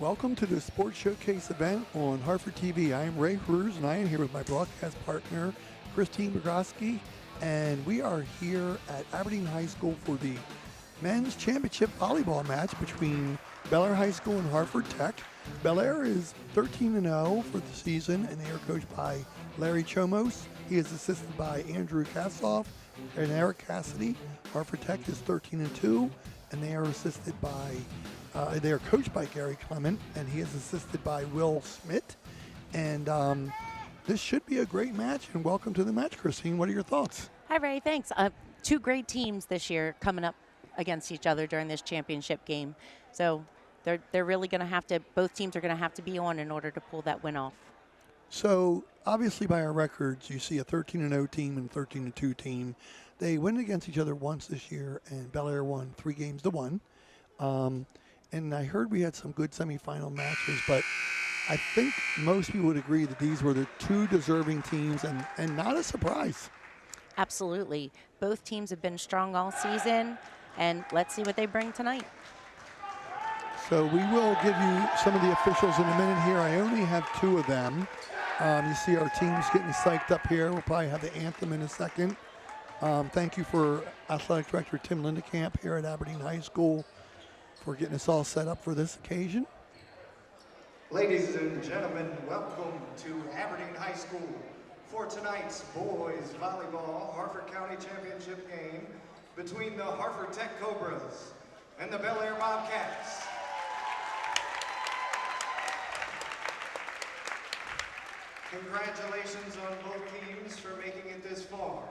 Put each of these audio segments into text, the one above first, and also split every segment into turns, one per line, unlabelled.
Welcome to the Sports Showcase event on Hartford TV. I am Ray Cruz, and I am here with my broadcast partner, Christine Bogroski, and we are here at Aberdeen High School for the men's championship volleyball match between Bel Air High School and Hartford Tech. Bel Air is 13-0 for the season, and they are coached by Larry Chomos. He is assisted by Andrew Kassoff and Eric Cassidy. Hartford Tech is 13-2, and they are assisted by they are coached by Gary Clement, and he is assisted by Will Smith. And this should be a great match, and welcome to the match, Christine. What are your thoughts?
Hi, Ray. Thanks. Two great teams this year coming up against each other during this championship game. So they're really going to have to, both teams are going to have to be on in order to pull that win off.
So, obviously, by our records, you see a 13-0 team and a 13-2 team. They went against each other once this year, and Bel Air won 3-1. And I heard we had some good semifinal matches, but I think most people would agree that these were the two deserving teams, and not a surprise.
Absolutely. Both teams have been strong all season, and let's see what they bring tonight.
So we will give you some of the officials in a minute here. I only have two of them. You see our teams getting psyched up here. We'll probably have the anthem in a second. Thank you for Athletic Director Tim Lindekamp here at Aberdeen High School for getting us all set up for this occasion.
Ladies and gentlemen, welcome to Aberdeen High School for tonight's boys volleyball Hartford County Championship game between the Hartford Tech Cobras and the Bel Air Bobcats. Congratulations on both teams for making it this far.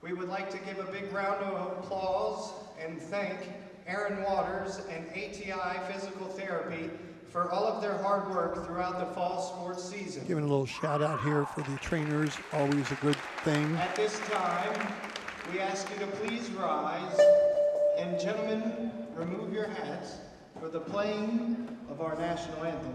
We would like to give a big round of applause and thank Aaron Waters and ATI Physical Therapy for all of their hard work throughout the fall sports season.
Giving a little shout out here for the trainers, always a good thing.
At this time, we ask you to please rise, and gentlemen, remove your hats for the playing of our national anthem.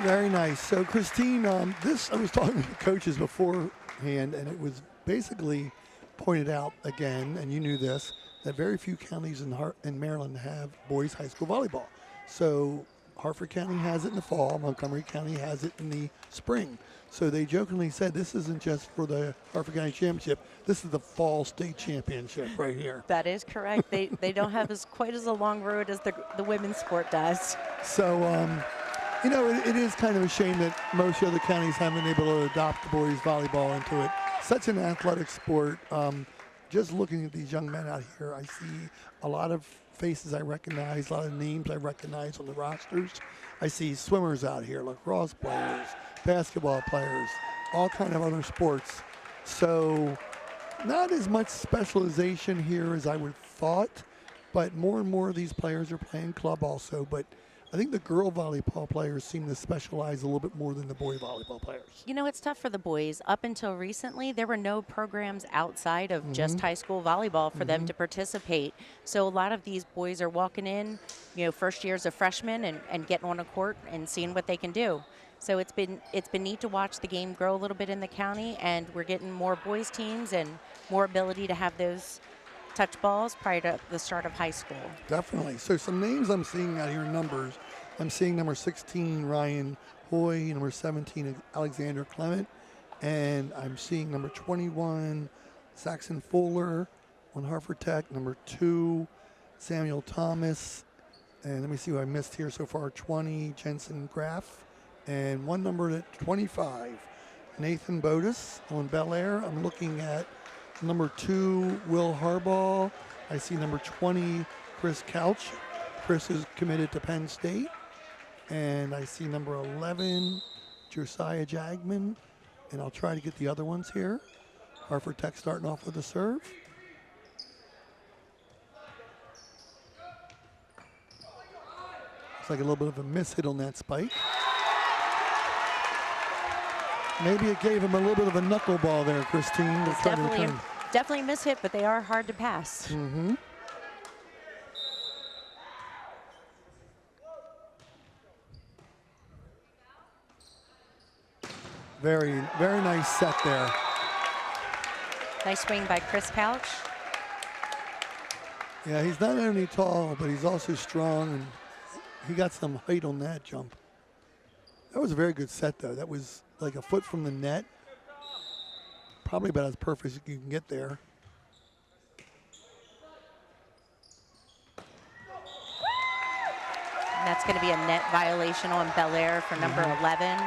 Very nice. So, Christine, this I was talking to the coaches beforehand, and it was basically pointed out again, and you knew this, that very few counties in Maryland have boys high school volleyball. So, Hartford County has it in the fall, Montgomery County has it in the spring. So they jokingly said this isn't just for the Hartford County Championship, this is the fall state championship right here.
That is correct. They don't have quite as a long road as the women's sport does.
So, you know, it is kind of a shame that most other counties haven't been able to adopt the boys volleyball into it. Such an athletic sport. Just looking at these young men out here, I see a lot of faces I recognize, a lot of names I recognize on the rosters. I see swimmers out here, lacrosse players, basketball players, all kind of other sports. So not as much specialization here as I would have thought, but more and more of these players are playing club also. But I think the girl volleyball players seem to specialize a little bit more than the boy volleyball players.
You know, it's tough for the boys. Up until recently, there were no programs outside of just high school volleyball for them to participate. So a lot of these boys are walking in, you know, first year as a freshman and getting on a court and seeing what they can do. So it's been neat to watch the game grow a little bit in the county, and we're getting more boys teams and more ability to have those touch balls prior to the start of high school.
Definitely. So some names I'm seeing out here in numbers. I'm seeing number 16, Ryan Hoy, number 17, Alexander Clement, and I'm seeing number 21, Saxon Fuller on Hartford Tech, number 2, Samuel Thomas, and let me see who I missed here so far, 20, Jensen Graff, and one number at 25, Nathan Bodis on Bel Air. I'm looking at number 2, Will Harbaugh. I see number 20, Chris Couch. Chris is committed to Penn State. And I see number 11, Josiah Jagman. And I'll try to get the other ones here. Hartford Tech starting off with a serve. Looks like a little bit of a miss hit on that spike. Maybe it gave him a little bit of a knuckleball there, Christine.
It's definitely a miss hit, but they are hard to pass.
Mm-hmm. Very, very nice set there.
Nice swing by Chris Couch.
Yeah, he's not only tall, but he's also strong, and he got some height on that jump. That was a very good set, though. That was like a foot from the net. Probably about as perfect as you can get there.
And that's going to be a net violation on Bel Air for number 11.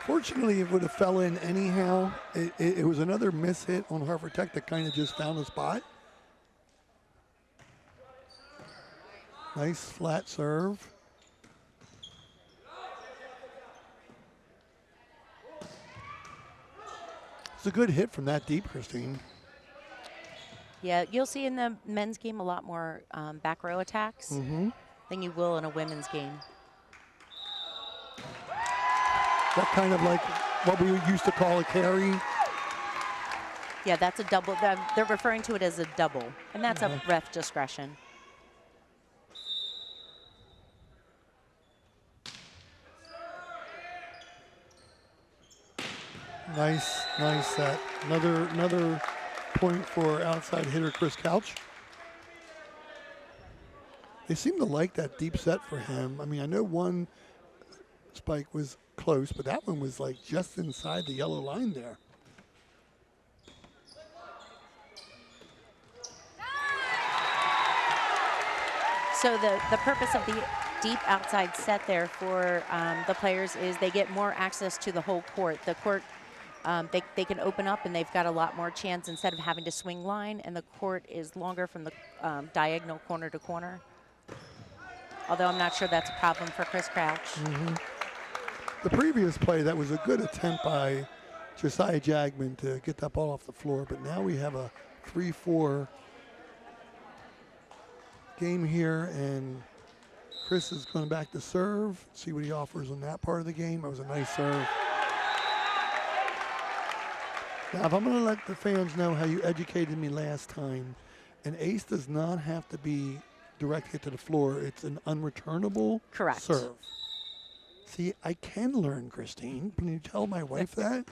Fortunately, it would have fell in anyhow. It was another miss hit on Hartford Tech that kind of just found a spot. Nice flat serve. It's a good hit from that deep, Christine.
Yeah, you'll see in the men's game a lot more back row attacks than you will in a women's game.
That kind of like what we used to call a carry.
Yeah, that's a double. They're referring to it as a double, and that's a ref discretion.
Nice set. Another point for outside hitter Chris Couch. They seem to like that deep set for him. I mean, I know one spike was close, but that one was like just inside the yellow line there.
So the purpose of the deep outside set there for the players is they get more access to the whole court. The court, they can open up and they've got a lot more chance instead of having to swing line, and the court is longer from the diagonal corner to corner. Although I'm not sure that's a problem for Chris Crouch.
The previous play, that was a good attempt by Josiah Jagman to get that ball off the floor, but now we have a 3-4 game here, and Chris is going back to serve, see what he offers on that part of the game. That was a nice serve. Now, if I'm going to let the fans know how you educated me last time, an ace does not have to be direct hit to the floor. It's an unreturnable serve. See, I can learn, Christine. Can you tell my wife that?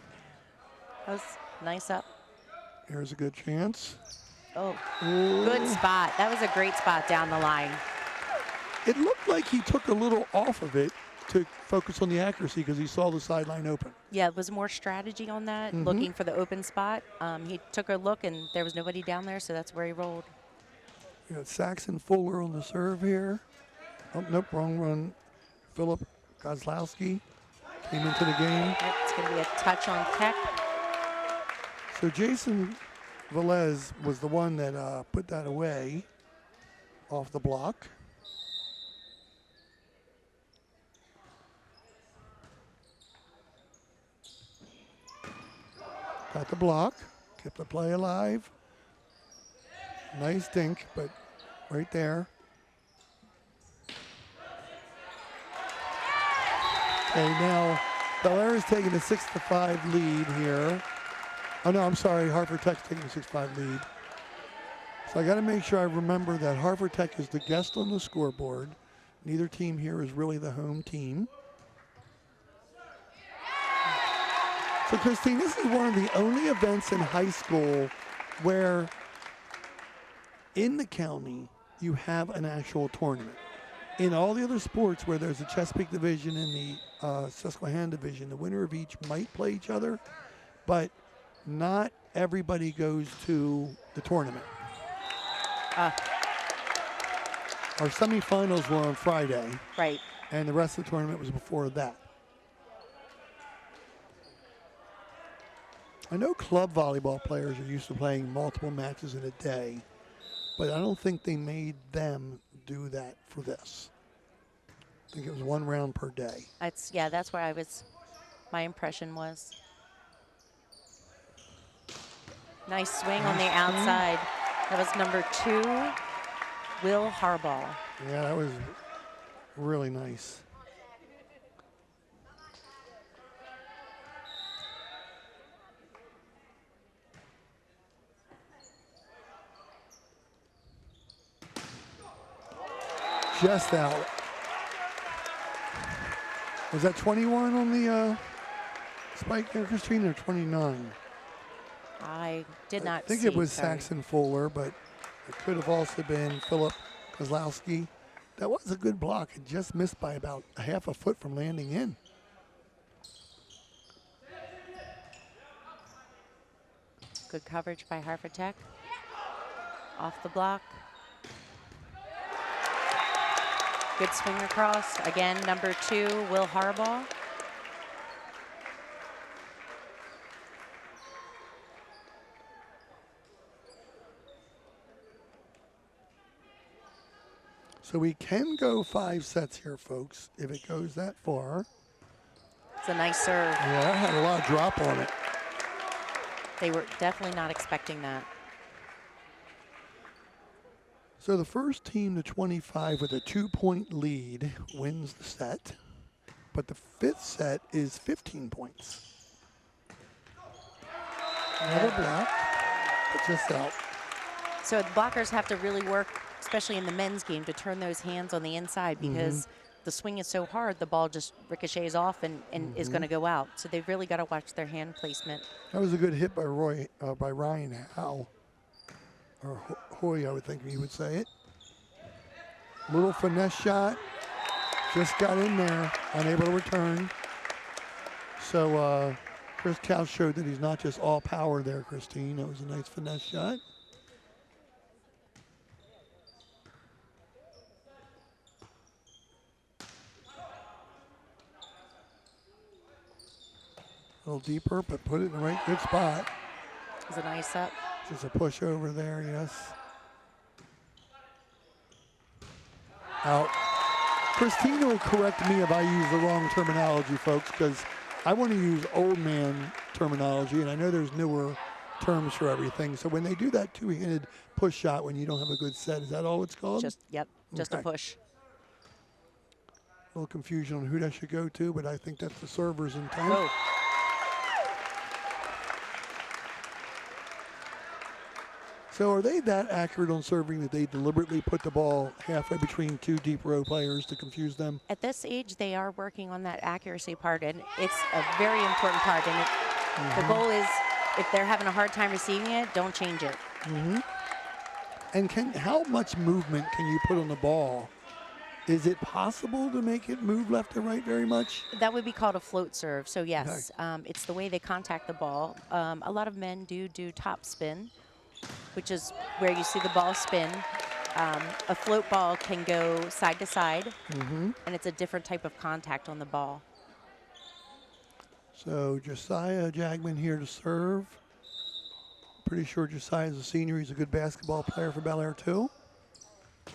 That was nice up.
Here's a good chance.
Oh, good spot. That was a great spot down the line.
It looked like he took a little off of it to focus on the accuracy because he saw the sideline open.
Yeah, it was more strategy on that, looking for the open spot. He took a look, and there was nobody down there, so that's where he rolled.
You got Saxon Fuller on the serve here. Oh, nope, wrong run. Philip Kozlowski came into the game.
It's going to be a touch on Tech.
So Jason Velez was the one that put that away off the block. Got the block, kept the play alive. Nice dink, but right there. Okay, now Bel Air is taking a 6-5 lead here. Oh no, I'm sorry, Hartford Tech's taking a 6-5 lead. So I got to make sure I remember that Hartford Tech is the guest on the scoreboard. Neither team here is really the home team. So, Christine, this is one of the only events in high school where in the county you have an actual tournament. In all the other sports where there's a Chesapeake division and the Susquehanna division, the winner of each might play each other, but not everybody goes to the tournament. Our semifinals were on Friday.
Right.
And the rest of the tournament was before that. I know club volleyball players are used to playing multiple matches in a day, but I don't think they made them do that for this. I think it was 1 round per day.
That's where my impression was. Nice swing on the outside. That was number 2, Will Harbaugh.
Yeah, that was really nice. Just out. Was that 21 on the spike there, Christine, or 29?
I did not see.
I think it was
sorry.
Saxon Fuller, but it could have also been Philip Kozlowski. That was a good block. It just missed by about a half a foot from landing in.
Good coverage by Hartford Tech. Off the block. Good swing across. Again, number 2, Will Harbaugh.
So we can go 5 sets here, folks, if it goes that far.
It's a nice serve.
Yeah, that had a lot of drop on it.
They were definitely not expecting that.
So the first team to 25 with a 2-point lead wins the set, but the 5th set is 15 points. Another block, but just out.
So the blockers have to really work, especially in the men's game, to turn those hands on the inside because the swing is so hard, the ball just ricochets off and is going to go out. So they've really got to watch their hand placement.
That was a good hit by Ryan Howe, or Hoy, I would think he would say it. Little finesse shot, just got in there, unable to return. So Chris Couch showed that he's not just all power there, Christine. That was a nice finesse shot. A little deeper, but put it in the right good spot.
It was a nice up.
Just a push over there, yes. Out. Christina will correct me if I use the wrong terminology, folks, because I want to use old man terminology, and I know there's newer terms for everything. So when they do that two-handed push shot when you don't have a good set, is that all it's called?
Just a push.
A little confusion on who that should go to, but I think that's the server's intent.
Oh.
So are they that accurate on serving that they deliberately put the ball halfway between 2 deep row players to confuse them?
At this age, they are working on that accuracy part, and it's a very important part. And the goal is, if they're having a hard time receiving it, don't change it.
And how much movement can you put on the ball? Is it possible to make it move left or right very much?
That would be called a float serve. So yes, it's the way they contact the ball. A lot of men do top spin, which is where you see the ball spin. A float ball can go side to side, and it's a different type of contact on the ball.
So Josiah Jagman here to serve. Pretty sure Josiah's a senior. He's a good basketball player for Bel Air too.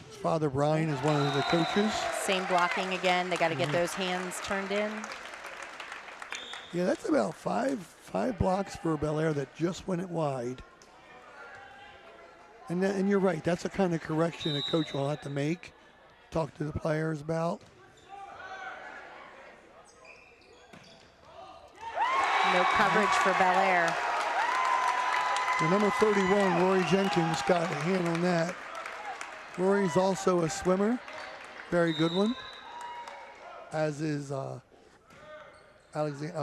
His father Brian is one of the coaches.
Same blocking again. They got to get those hands turned in.
Yeah, that's about five blocks for Bel Air that just went it wide. And you're right. That's a kind of correction a coach will have to make. Talk to the players about.
No coverage for Bel Air.
The number 31, Rory Jenkins, got a hand on that. Rory's also a swimmer. Very good one. As is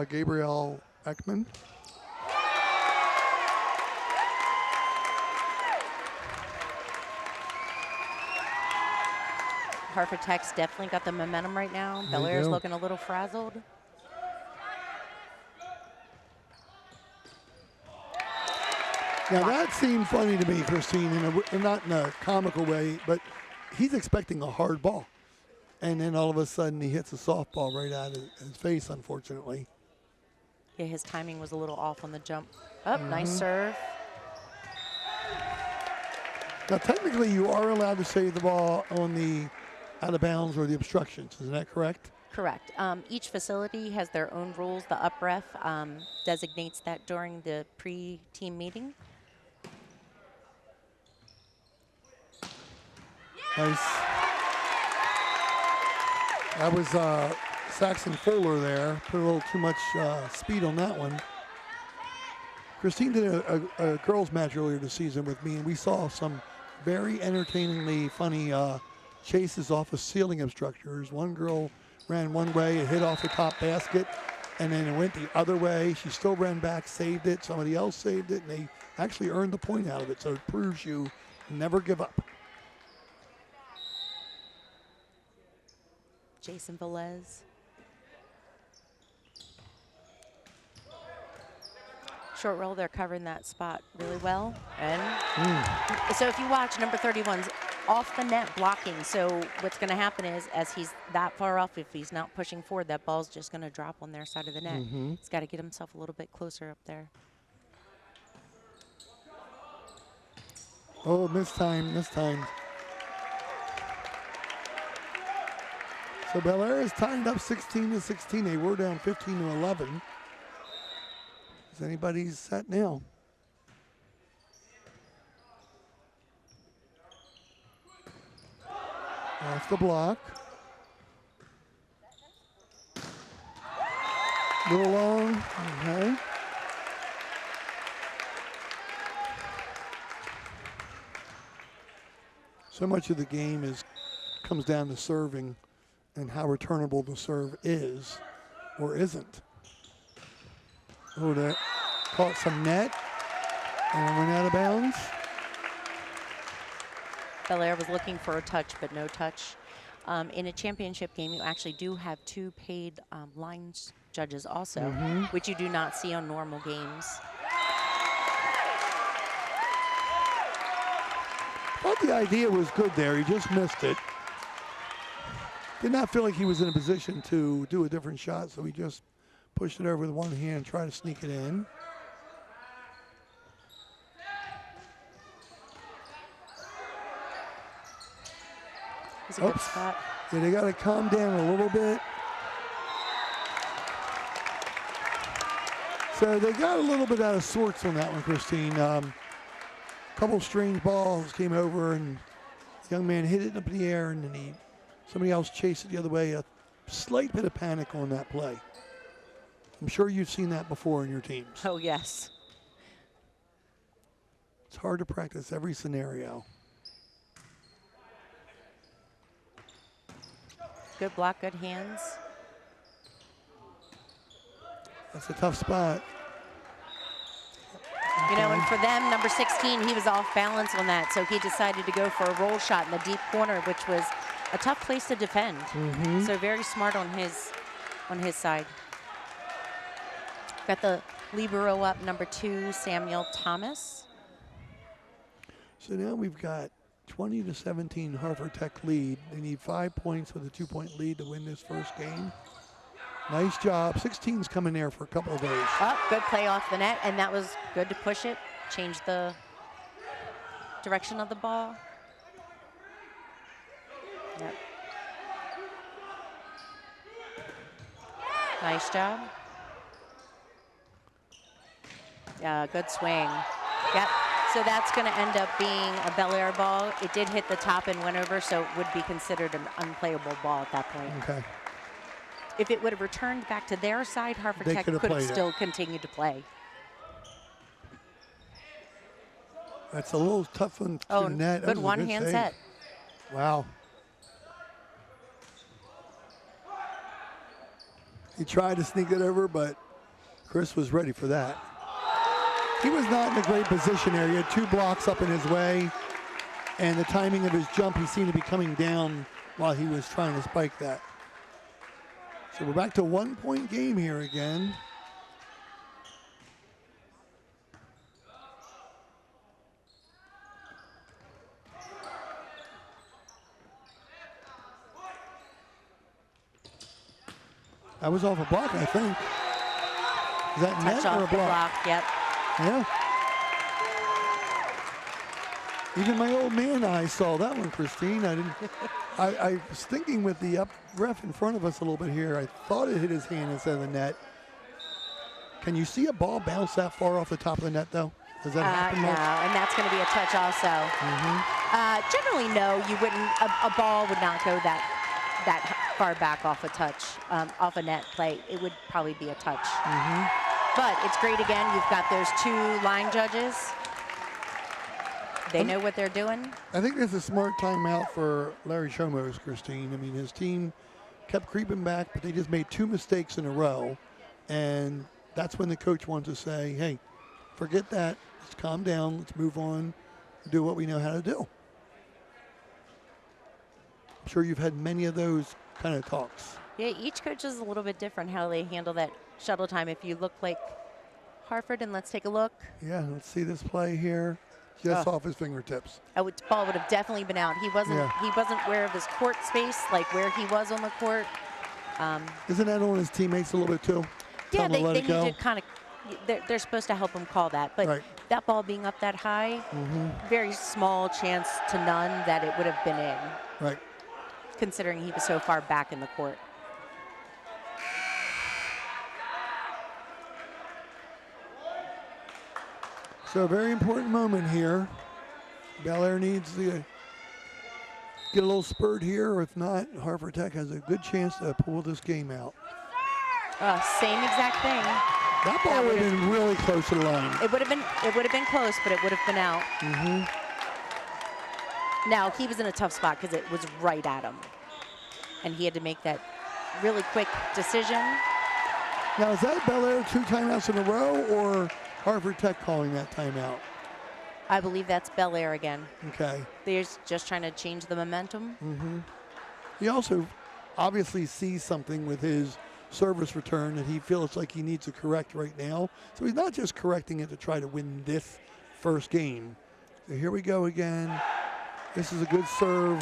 Gabriel Ekman.
Hartford Tech's definitely got the momentum right now. Bel Air's looking a little frazzled.
Now that seemed funny to me, Christine, not in a comical way, but he's expecting a hard ball. And then all of a sudden he hits a softball right out of his face, unfortunately.
Yeah, his timing was a little off on the jump. Oh, nice serve.
Now technically you are allowed to save the ball on the out of bounds or the obstructions, isn't that correct?
Correct. Each facility has their own rules. The up ref designates that during the pre-team meeting.
Nice. That was Saxon Fuller there. Put a little too much speed on that one. Christine did a girls match earlier this season with me, and we saw some very entertainingly funny chases off of ceiling obstructors. One girl ran one way, it hit off the top basket, and then it went the other way. She still ran back, saved it. Somebody else saved it, and they actually earned the point out of it. So it proves you never give up.
Jason Velez. Short roll, they're covering that spot really well. And so if you watch, number 31's off the net blocking. So what's going to happen is, as he's that far off, if he's not pushing forward, that ball's just going to drop on their side of the net. He's got to get himself a little bit closer up there.
Oh, missed time. So Bel Air is tied up 16-16. They were down 15-11. Is anybody set now? Off the block. Little long. Okay. So much of the game comes down to serving and how returnable the serve is or isn't. Oh, that caught some net and went out of bounds.
Bel Air was looking for a touch, but no touch. In a championship game, you actually do have two paid line judges also, which you do not see on normal games.
Thought the idea was good there. He just missed it. Did not feel like he was in a position to do a different shot, so he just pushed it over with one hand and tried to sneak it in.
It's a good spot.
Yeah, they got to calm down a little bit. So they got a little bit out of sorts on that one, Christine. Couple strange balls came over, and the young man hit it up in the air, and then somebody else chased it the other way. A slight bit of panic on that play. I'm sure you've seen that before in your teams.
Oh, yes.
It's hard to practice every scenario.
Good block, good hands.
That's a tough spot.
You know, and for them, number 16, he was off balance on that, so he decided to go for a roll shot in the deep corner, which was a tough place to defend. So very smart on his side. Got the libero up, number 2, Samuel Thomas.
So now we've got 20-17 Hartford Tech lead. They need 5 points with a 2-point lead to win this first game. Nice job. 16's coming there for a couple of days.
Oh, good play off the net, and that was good to push it, change the direction of the ball. Yep. Nice job. Yeah, good swing. Yep. So that's going to end up being a Bel Air ball. It did hit the top and went over, so it would be considered an unplayable ball at that point.
Okay.
If it would have returned back to their side, Hartford Tech could have still continued to play.
That's a little tough one to net.
Good one-hand set.
Wow. He tried to sneak it over, but Chris was ready for that. He was not in a great position there. He had 2 blocks up in his way, and the timing of his jump, he seemed to be coming down while he was trying to spike that. So we're back to 1-point game here again. That was off a block, I think. Is that net
Touch
or a
off the
block?
block, yep.
Yeah. Even my old man eye saw that one, Christine. I didn't. I was thinking with the up ref in front of us a little bit here. I thought it hit his hand instead of the net. Can you see a ball bounce that far off the top of the net, though? Does that happen
No,
much?
and that's going to be a touch also. Generally, no, you wouldn't. A ball would not go that far back off a touch, off a net play. It would probably be a touch. But it's great again. You've got those 2 line judges. They know what they're doing.
I think it's a smart timeout for Larry Shomos, Christine. I mean, his team kept creeping back, but they just made 2 mistakes in a row. And that's when the coach wants to say, hey, forget that. Let's calm down. Let's move on. Do what we know how to do. I'm sure you've had many of those kind of talks.
Yeah, each coach is a little bit different how they handle that shuttle time. If you look like Hartford, and let's take a look.
Yeah, let's see this play here. Just off his fingertips.
Ball would have definitely been out. He wasn't aware of his court space, like where he was on the court.
Isn't that on his teammates a little bit too?
Yeah, they
let
need
it go?
to kind of. They're supposed to help him call that, but that ball being up that high, very small chance to none that it would have been in.
Right.
Considering he was so far back in the court.
So a very important moment here. Bel Air needs to get a little spurt here. If not, Hartford Tech has a good chance to pull this game out.
Same exact thing.
That ball would have been really close to the line.
It would have been close, but it would have been out. Now he was in a tough spot because it was right at him, and he had to make that really quick decision.
Now is that Bel Air 2 timeouts in a row, or Hartford Tech calling that timeout?
I believe that's Bel Air again.
Okay.
They're just trying to change the momentum.
He also obviously sees something with his service return that he feels like he needs to correct right now. So he's not just correcting it to try to win this first game. So here we go again. This is a good serve.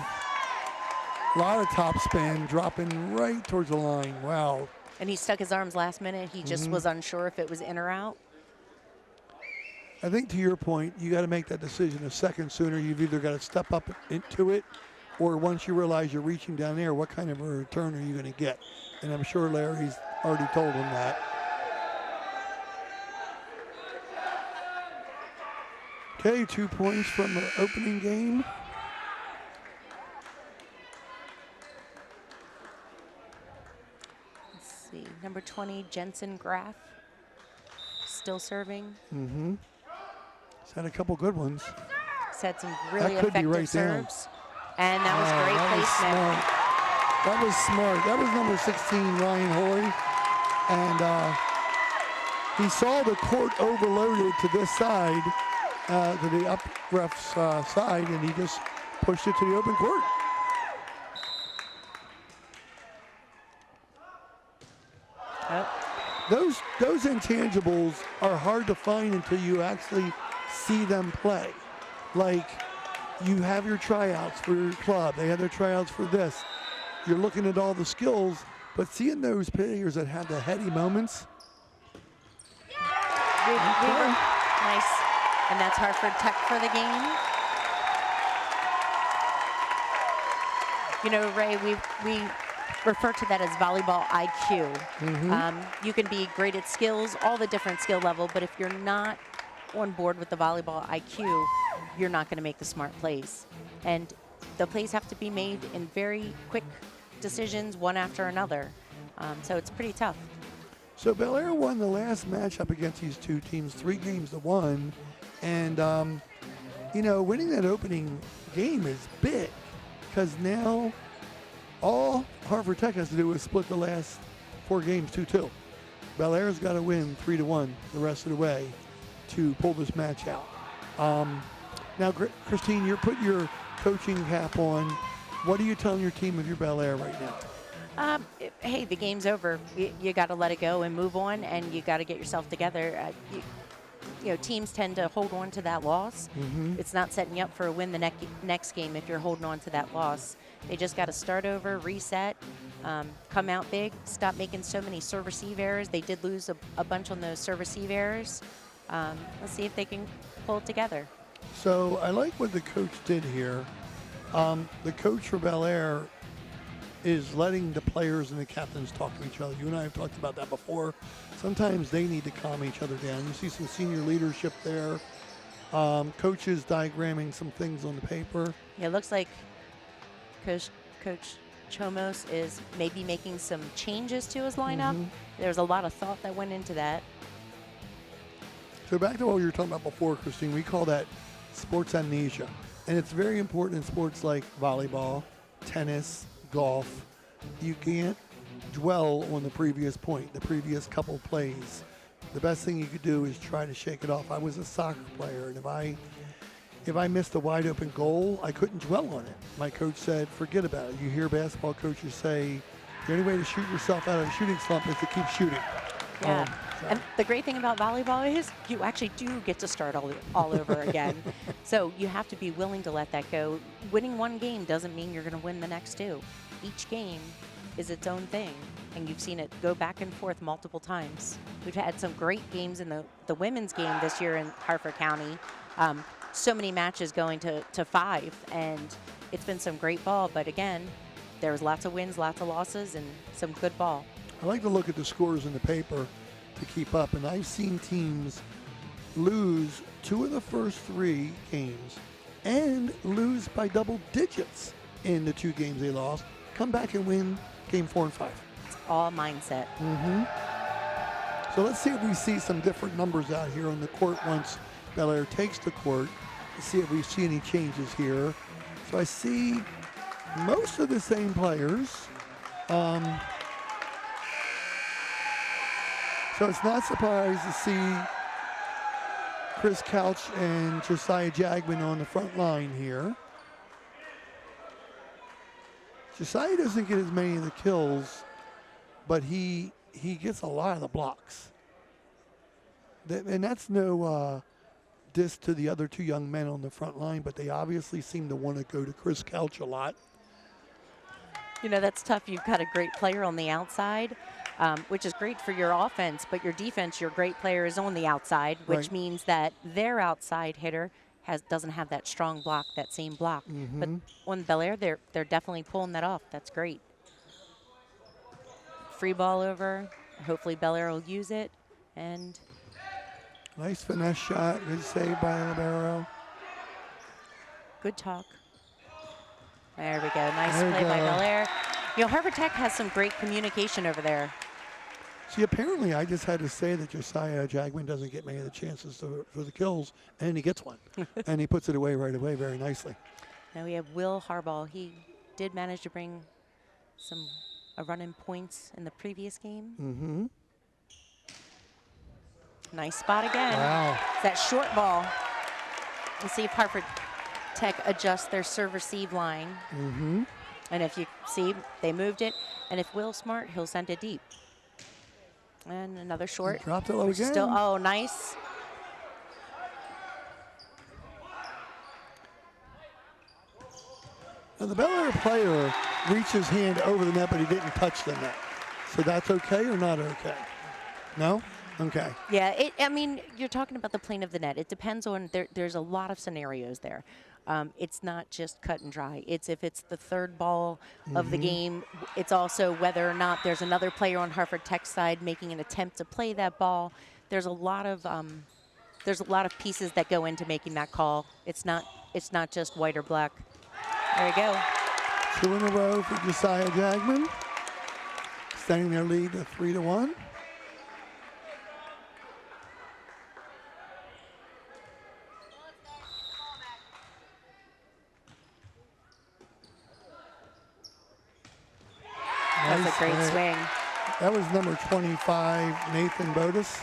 A lot of top spin, dropping right towards the line. Wow.
And he stuck his arms last minute. He just was unsure if it was in or out.
I think to your point, you got to make that decision a second sooner. You've either got to step up into it, or once you realize you're reaching down there, what kind of a return are you going to get? And I'm sure Larry's already told him that. Okay, 2 points from the opening game.
Let's see, number 20, Jensen Graff, still serving.
He's had a couple good ones.
He's had some really
That could be
effective
right down.
serves. And that was great
that was
placement.
smart. That was smart. That was number 16, Ryan Hoy. And he saw the court overloaded to this side, to the up ref's side, and he just pushed it to the open court. Those intangibles are hard to find until you actually see them play. Like, you have your tryouts for your club. They have their tryouts for this. You're looking at all the skills, but seeing those players that have the heady moments.
Nice. And that's Hartford Tech for the game. You know, Ray, we refer to that as volleyball IQ. You can be great at skills, all the different skill level, but if you're not on board with the volleyball IQ, you're not going to make the smart plays. And the plays have to be made in very quick decisions, one after another. So it's pretty tough.
So Bel Air won the last matchup against these two teams 3-1. And, you know, winning that opening game is big because now all Hartford Tech has to do is split the last 4 games 2-2. Bel Air's got to win 3-1 the rest of the way to pull this match out. Now, Christine, you're putting your coaching cap on. What are you telling your team of your Bel Air right now?
Hey, the game's over. You got to let it go and move on, and you got to get yourself together. Teams tend to hold on to that loss. It's not setting you up for a win the next game if you're holding on to that loss. They just got to start over, reset, come out big, stop making so many serve-receive errors. They did lose a bunch on those serve-receive errors. Let's see if they can pull it together.
So I like what the coach did here. The coach for Bel Air is letting the players and the captains talk to each other. You and I have talked about that before. Sometimes they need to calm each other down. You see some senior leadership there. Coaches diagramming some things on the paper.
Yeah, it looks like Coach Chomos is maybe making some changes to his lineup. There's a lot of thought that went into that.
So back to what we were talking about before, Christine, we call that sports amnesia. And it's very important in sports like volleyball, tennis, golf. You can't dwell on the previous point, the previous couple plays. The best thing you could do is try to shake it off. I was a soccer player, and if I missed a wide open goal, I couldn't dwell on it. My coach said, forget about it. You hear basketball coaches say, the only way to shoot yourself out of a shooting slump is to keep shooting.
Yeah. And the great thing about volleyball is you actually do get to start all over again. So you have to be willing to let that go. Winning one game doesn't mean you're going to win the next 2. Each game is its own thing, and you've seen it go back and forth multiple times. We've had some great games in the women's game this year in Harford County. So many matches going to 5, and it's been some great ball. But again, there's lots of wins, lots of losses, and some good ball.
I like to look at the scores in the paper to keep up, and I've seen teams lose 2 of the first 3 games and lose by double digits in the 2 games they lost, come back and win game 4 and 5.
It's all mindset.
So let's see if we see some different numbers out here on the court once Bel Air takes the court. Let's see if we see any changes here. So I see most of the same players. So it's not surprised to see Chris Couch and Josiah Jagman on the front line here. Josiah doesn't get as many of the kills, but he gets a lot of the blocks. And that's no diss to the other 2 young men on the front line, but they obviously seem to want to go to Chris Couch a lot.
That's tough. You've got a great player on the outside, which is great for your offense, but your defense, your great player is on the outside, which means that their outside hitter doesn't have that strong block, that same block. But on Bel Air, they're definitely pulling that off. That's great. Free ball over. Hopefully Bel Air will use it. And
nice finesse shot. Good save by Libero.
Good talk. There we go. Nice play by Bel Air. Harvard Tech has some great communication over there.
See, apparently I just had to say that Josiah Jagman doesn't get many of the chances for the kills, and he gets one. And he puts it away right away very nicely.
Now we have Will Harbaugh. He did manage to bring a run in points in the previous game. Nice spot again.
Wow.
It's that short ball. Let's see if Harvard Tech adjusts their serve-receive line. And if you see, they moved it. And if Will's smart, he'll send it deep. And another short.
He dropped it low again.
Oh, nice.
Now the Bel Air player reached his hand over the net, but he didn't touch the net. So that's okay or not okay? No? Okay.
Yeah, you're talking about the plane of the net. It depends on, there's a lot of scenarios there. It's not just cut and dry. It's if it's the third ball of the game. It's also whether or not there's another player on Harvard Tech side making an attempt to play that ball. There's a lot of pieces that go into making that call. It's not just white or black. There you go.
2 in a row for Josiah Jagman, extending their lead to 3-1.
That's a great swing.
That was number 25, Nathan Bodis.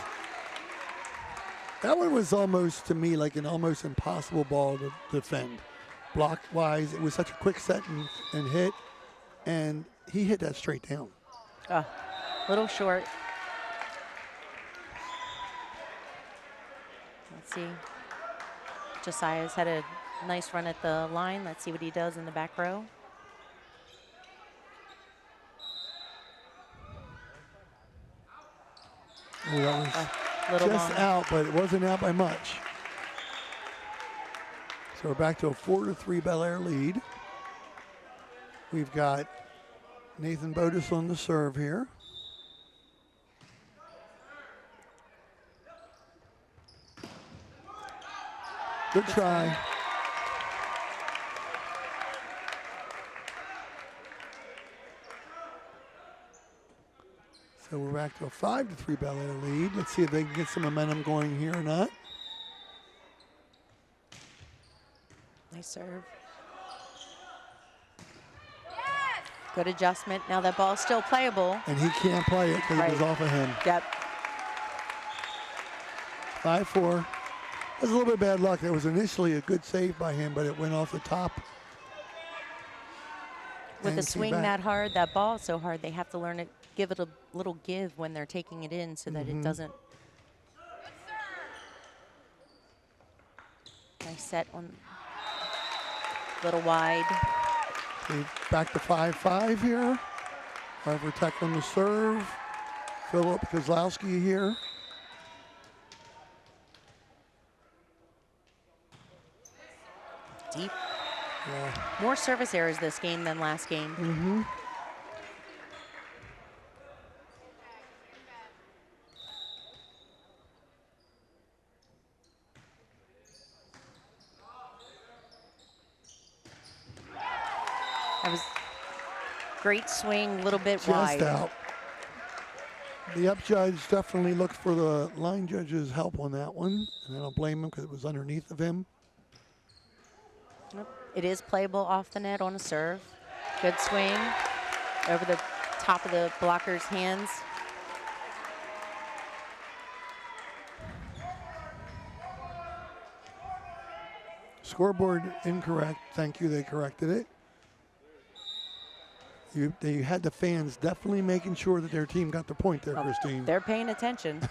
That one was almost, to me, like an almost impossible ball to defend. Block-wise, it was such a quick set and hit, and he hit that straight down.
Little short. Let's see. Josiah's had a nice run at the line. Let's see what he does in the back row.
Oh, that was
Little
just
long.
out, but it wasn't out by much. So we're back to a 4-3 Bel Air lead. We've got Nathan Bodis on the serve here. Good try. So we're back to a 5-3 Bel Air lead. Let's see if they can get some momentum going here or not.
Nice serve. Good adjustment. Now that ball's still playable.
And he can't play it because it was off of him.
Yep.
5-4. That's a little bit bad luck. That was initially a good save by him, but it went off the top.
With
and
a
came
swing
back.
that hard, that ball is so hard, they have to learn to give it a little give when they're taking it in so that it doesn't. Nice set on. Little wide.
Okay, back to 5-5 here. Harvard Tech on the serve. Philip Kozlowski here.
Deep.
Yeah.
More service errors this game than last game. That was great swing, a little bit
Just
wide.
out. The up judge definitely looked for the line judge's help on that one, and I don't blame him because it was underneath of him.
It is playable off the net on a serve. Good swing over the top of the blocker's hands.
Scoreboard incorrect. Thank you, they corrected it. They had the fans definitely making sure that their team got the point there, Christine.
They're paying attention.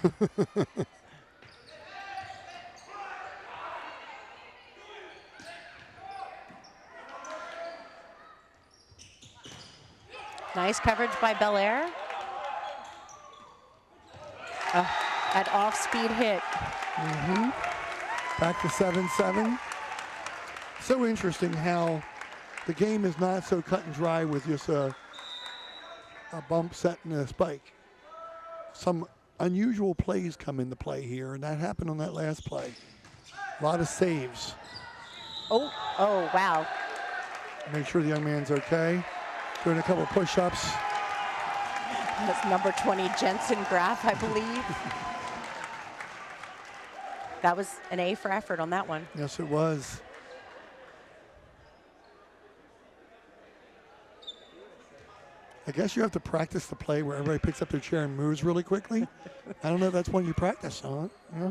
Nice coverage by Bel Air. That off-speed hit.
Back to 7-7. So interesting how the game is not so cut and dry with just a bump set and a spike. Some unusual plays come into play here, and that happened on that last play. A lot of saves.
Oh, wow.
Make sure the young man's okay. Doing a couple of push-ups.
That's number 20, Jensen Graff, I believe. That was an A for effort on that one.
Yes, it was. I guess you have to practice the play where everybody picks up their chair and moves really quickly. I don't know if that's one you practice on. Yeah.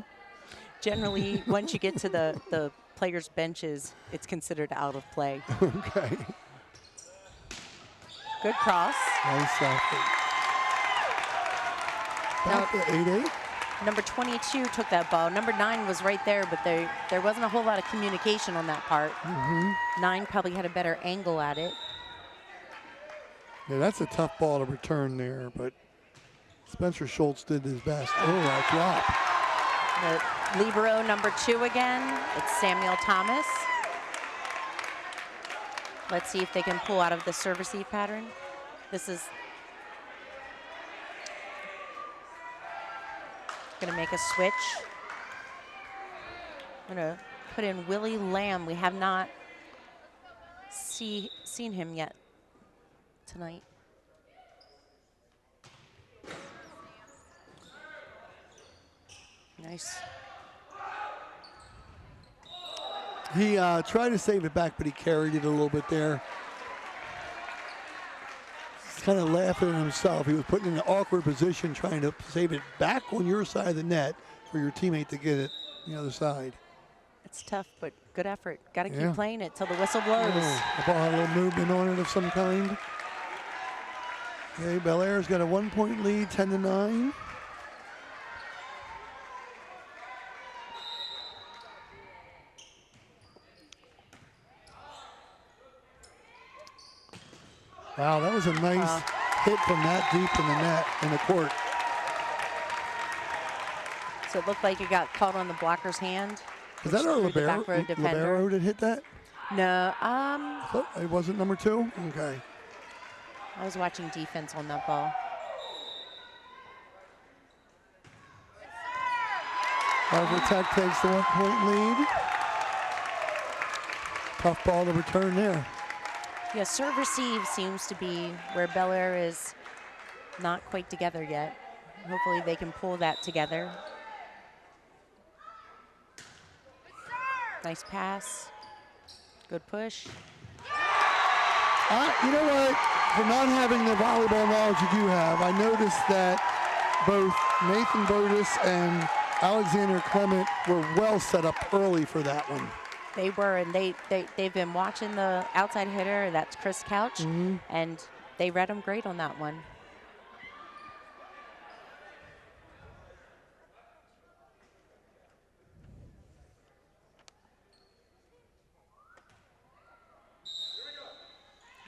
Generally, once you get to the players' benches, it's considered out of play.
Okay.
Good cross.
Nice effort. Back to 8-8.
Number 22 took that ball. Number 9 was right there, but there wasn't a whole lot of communication on that part. 9 probably had a better angle at it.
Yeah, that's a tough ball to return there, but Spencer Schultz did his best. Oh, that drop.
The libero number 2 again. It's Samuel Thomas. Let's see if they can pull out of the serve-receive pattern. This is going to make a switch. I'm going to put in Willie Lamb. We have not seen him yet tonight. Nice.
He tried to save it back, but he carried it a little bit there. kind of laughing at himself. He was put in an awkward position trying to save it back on your side of the net for your teammate to get it the other side.
It's tough, but good effort. Got to
Yeah.
keep playing it till the whistle blows.
Oh, the ball had a little movement on it of some kind. Okay, Bel Air's got a 1-point lead, 10-9. Wow, that was a nice hit from that deep in the net, in the court.
So it looked like it got caught on the blocker's hand.
Is that our
threw the back row
libero?
defender.
Libero that hit that?
No,
Oh, it wasn't number 2? Okay.
I was watching defense on that ball.
Harvard Tech takes the 1-point lead. Tough ball to return there.
Yeah, serve receive seems to be where Bel Air is not quite together yet. Hopefully they can pull that together. Nice pass. Good push.
You know what? For not having the volleyball knowledge you do have, I noticed that both Nathan Burtis and Alexander Clement were well set up early for that one.
They were, and they've been watching the outside hitter. That's Chris Couch, and they read him great on that one.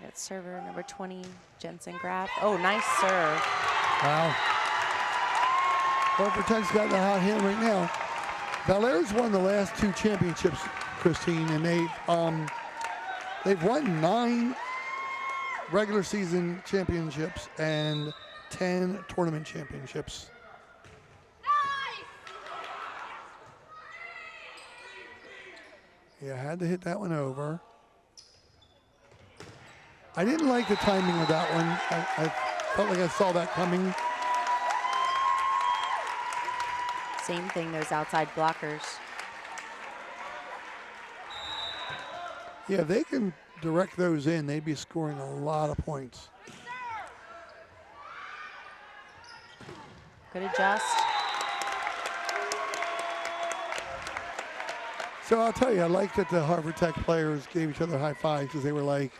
That's server number 20, Jensen Graff. Oh, nice serve.
Wow. Harvard Tech's got the hot hand right now. Bel Air's won the last 2 championships, Christine, and they've won 9 regular season championships and 10 tournament championships. Yeah, I had to hit that one over. I didn't like the timing of that one. I felt like I saw that coming.
Same thing, those outside blockers.
Yeah, if they can direct those in, they'd be scoring a lot of points.
Good adjust.
So I'll tell you, I like that the Harvard Tech players gave each other high fives because they were like,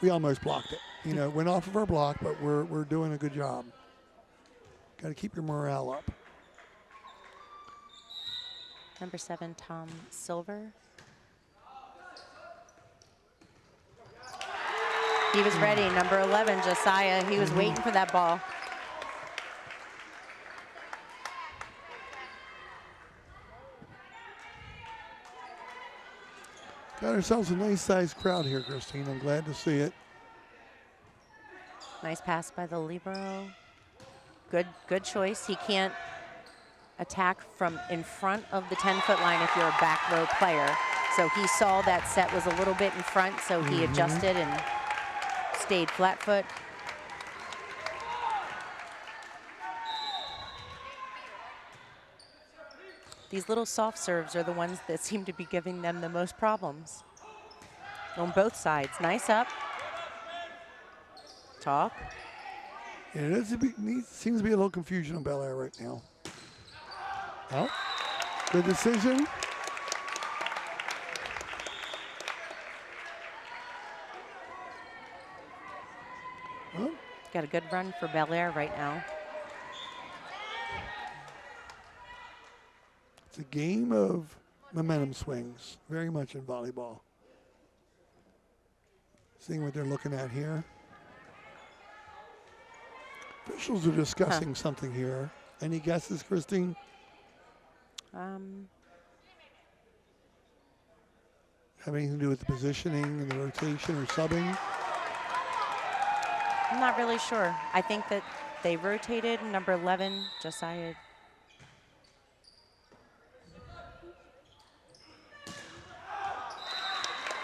we almost blocked it. You know, went off of our block, but we're doing a good job. Got to keep your morale up.
Number 7, Tom Silver. He was ready. Number 11, Josiah. He was waiting for that ball.
Got ourselves a nice sized crowd here, Christine. I'm glad to see it.
Nice pass by the libero. Good choice. He can't attack from in front of the 10-foot line if you're a back row player. So he saw that set was a little bit in front, so he adjusted and stayed flat foot. These little soft serves are the ones that seem to be giving them the most problems on both sides. Nice up. Talk.
Yeah, seems to be a little confusion on Bel Air right now. Oh, good decision. Oh.
Got a good run for Bel Air right now.
It's a game of momentum swings, very much in volleyball. Seeing what they're looking at here. Officials are discussing something here. Any guesses, Christine? Have anything to do with the positioning and the rotation or subbing?
I'm not really sure. I think that they rotated number 11, Josiah.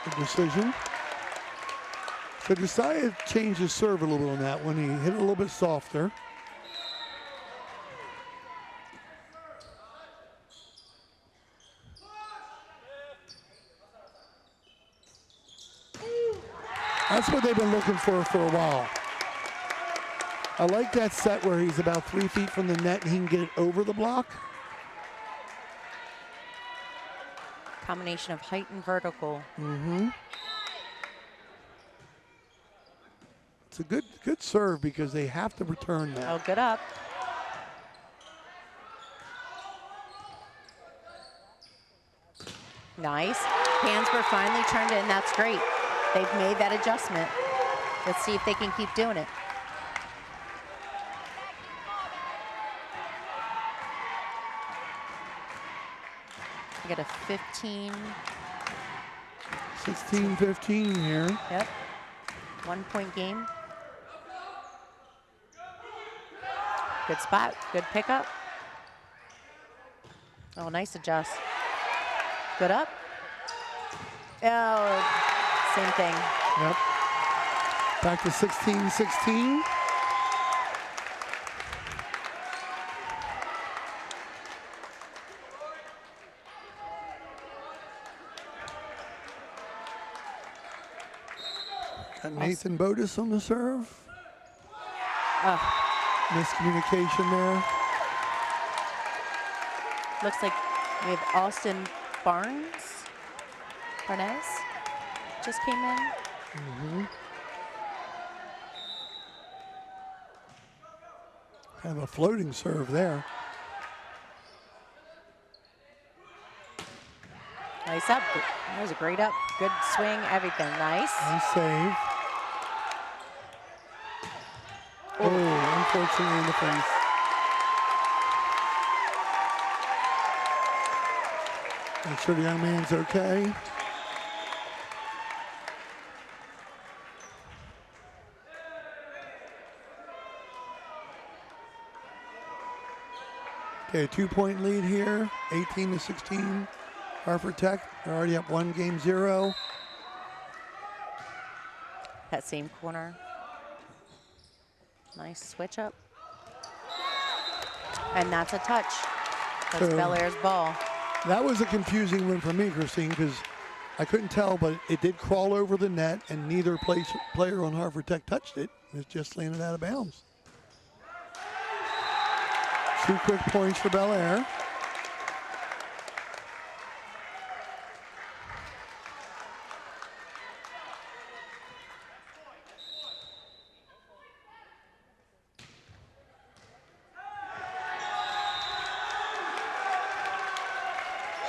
Good decision. So Josiah changed his serve a little bit on that one. He hit it a little bit softer. That's what they've been looking for a while. I like that set where he's about 3 feet from the net and he can get it over the block.
Combination of height and vertical.
Mm-hmm. It's a good serve because they have to return that.
Oh, good up. Nice. Hands were finally turned in. That's great. They've made that adjustment. Let's see if they can keep doing it. We got a 15.
16-15 here.
Yep. 1 point game. Good spot. Good pickup. Oh, nice adjust. Good up. Oh, same thing.
Yep. Back to 16-16. Got Nathan Bodis on the serve. Miscommunication there.
Looks like we have Austin Barnes. Just came in.
Mm-hmm. Have a floating serve there.
Nice up. That was a great up. Good swing, everything. Nice.
Nice save. Oh, unfortunately in the face. Make sure the young man's okay. Okay, a 2-point lead here, 18-16. Hartford Tech, they're already up 1-0.
That same corner. Nice switch up. And that's a touch. That's
So-
Bel Air's ball.
That was a confusing one for me, Christine, because I couldn't tell, but it did crawl over the net, and neither player on Hartford Tech touched it. It just landed out of bounds. 2 quick points for Bel Air.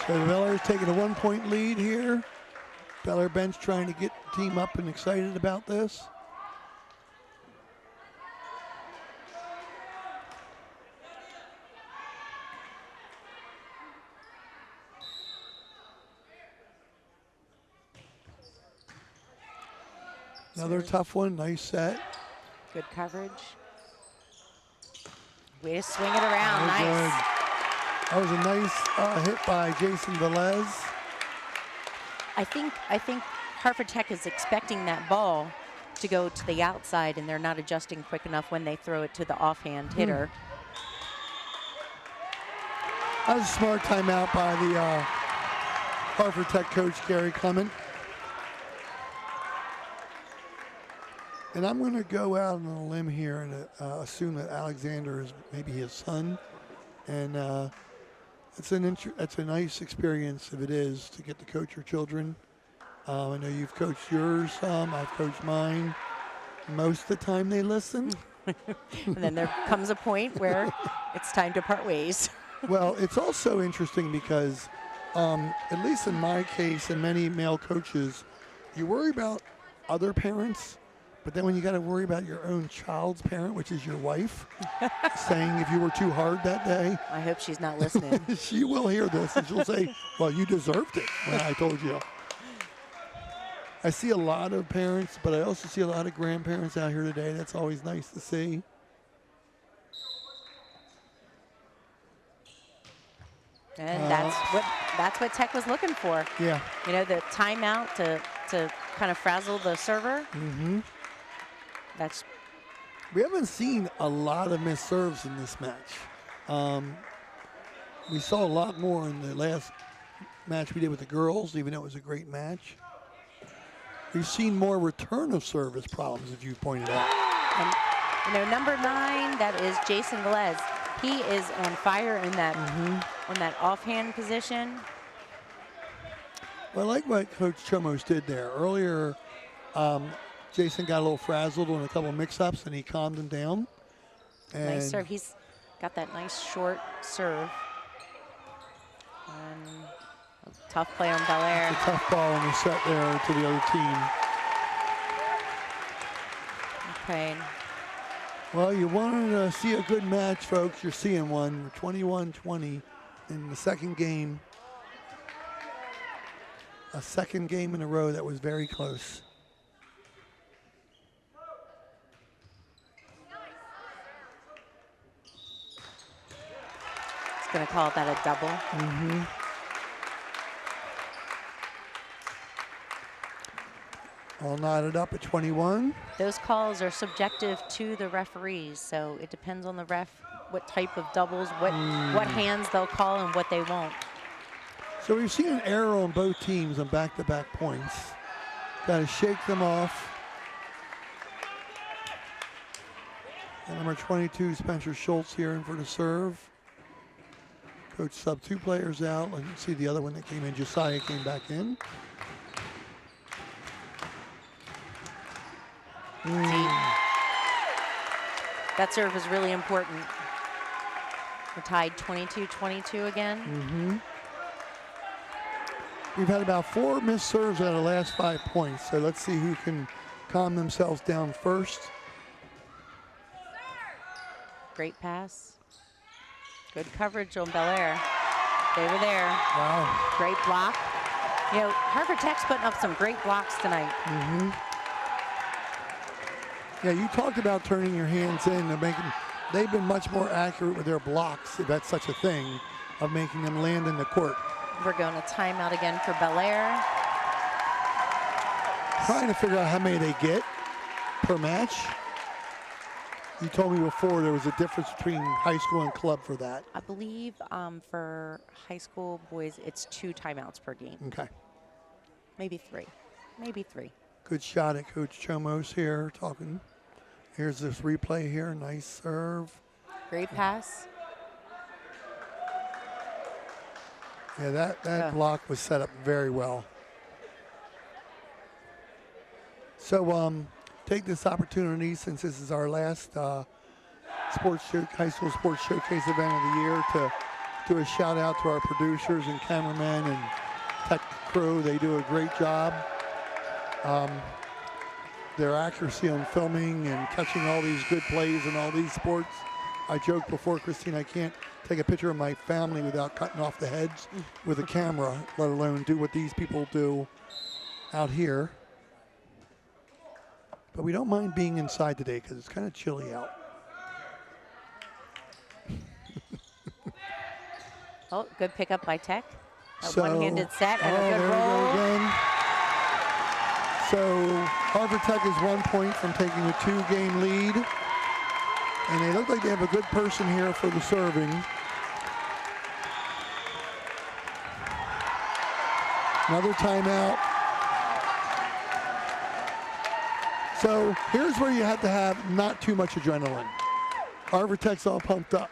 So Bel Air's taking a 1-point lead here. Bel Air bench trying to get the team up and excited about this. Another tough one, nice set.
Good coverage. Way to swing it around.
Very
Nice.
good. That was a nice hit by Jason Velez.
I think Hartford Tech is expecting that ball to go to the outside, and they're not adjusting quick enough when they throw it to the offhand hitter.
That was a smart timeout by the Hartford Tech coach, Gary Clement. And I'm going to go out on a limb here and assume that Alexander is maybe his son. And it's a nice experience, if it is, to get to coach your children. I know you've coached yours some, I've coached mine. Most of the time they listen.
And then there comes a point where it's time to part ways.
Well, it's also interesting because, at least in my case and many male coaches, you worry about other parents, but then when you got to worry about your own child's parent, which is your wife, saying if you were too hard that day,
I hope she's not listening.
she will hear this and she'll say, well, you deserved it when I told you. I see a lot of parents, but I also see a lot of grandparents out here today. That's always nice to see.
And that's what Tech was looking for.
Yeah.
You know, the timeout to kind of frazzle the server.
Mm-hmm.
That's
We haven't seen a lot of missed serves in this match. We saw a lot more in the last match we did with the girls, even though it was a great match. We've seen more return of service problems, as you pointed out.
You know, number 9, that is Jason Velez. He is on fire in that on that offhand position.
Well, I like what Coach Chomos did there. Earlier, Jason got a little frazzled on a couple of mix-ups, and he calmed him down. And
Nice serve. He's got that nice short serve. And a tough play on Belair.
It's a tough ball in the set there to the other team.
Okay.
Well, you wanted to see a good match, folks. You're seeing one, 21-20 in the second game. A second game in a row that was very close.
It's going to call that a double.
All knotted up at 21.
Those calls are subjective to the referees, so it depends on the ref what type of doubles, what hands they'll call and what they won't.
So we've seen an error on both teams on back-to-back points. Got to shake them off. And number 22, Spencer Schultz here in for the serve. Coach subbed 2 players out. And you see the other one that came in, Josiah, came back in.
That serve is really important. We're tied 22-22 again.
We've had about 4 missed serves out of the last 5 points. So let's see who can calm themselves down first.
Great pass. Good coverage on Belair. They were there.
Wow.
Great block. You know, Harvard Tech's putting up some great blocks tonight.
Yeah, you talked about turning your hands in and making. They've been much more accurate with their blocks, if that's such a thing, of making them land in the court.
We're going to timeout again for Belair.
Trying to figure out how many they get per match. You told me before there was a difference between high school and club for that.
I believe for high school boys, it's 2 timeouts per game.
Okay.
Maybe 3. Maybe 3.
Good shot at Coach Chomos here talking. Here's this replay here. Nice serve.
Great pass.
Yeah, that block was set up very well. So take this opportunity, since this is our last high school sports showcase event of the year, to do a shout out to our producers and cameramen and tech crew. They do a great job. Their accuracy on filming and catching all these good plays in all these sports. I joked before, Christine, I can't take a picture of my family without cutting off the heads with a camera, let alone do what these people do out here. But we don't mind being inside today because it's kind of chilly out.
Oh, good pickup by Tech. A
So-
one-handed set and a
there
good
we go
roll.
again. So Harvard Tech is 1 point from taking a 2-game lead. And they look like they have a good person here for the serving. Another timeout. So here's where you have to have not too much adrenaline. Harvard Tech's all pumped up.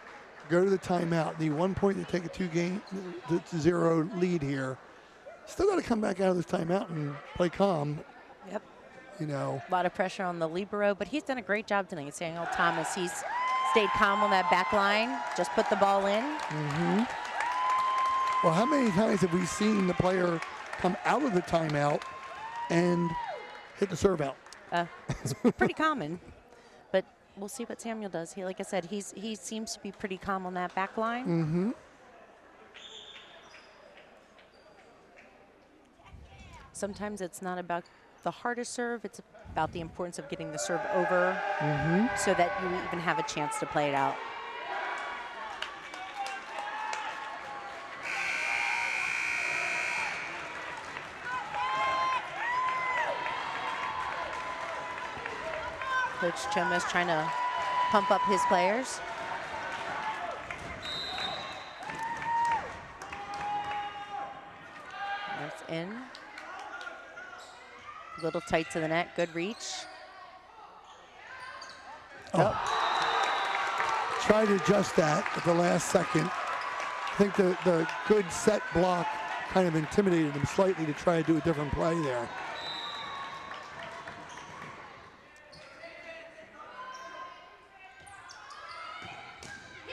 Go to the timeout. Need 1 point to take a 2-0 lead here. Still got to come back out of this timeout and play calm.
Yep.
You know.
A lot of pressure on the libero, but he's done a great job tonight. Samuel Thomas, he's stayed calm on that back line, just put the ball in.
Well, how many times have we seen the player come out of the timeout and hit the serve out?
It's pretty common, but we'll see what Samuel does. He, like I said, he seems to be pretty calm on that back line. Sometimes it's not about the hardest serve, it's about the importance of getting the serve over so that you even have a chance to play it out. Coach Chomos trying to pump up his players. That's in. A little tight to the net, good reach.
Tried to adjust that at the last second. I think the good set block kind of intimidated him slightly to try to do a different play there.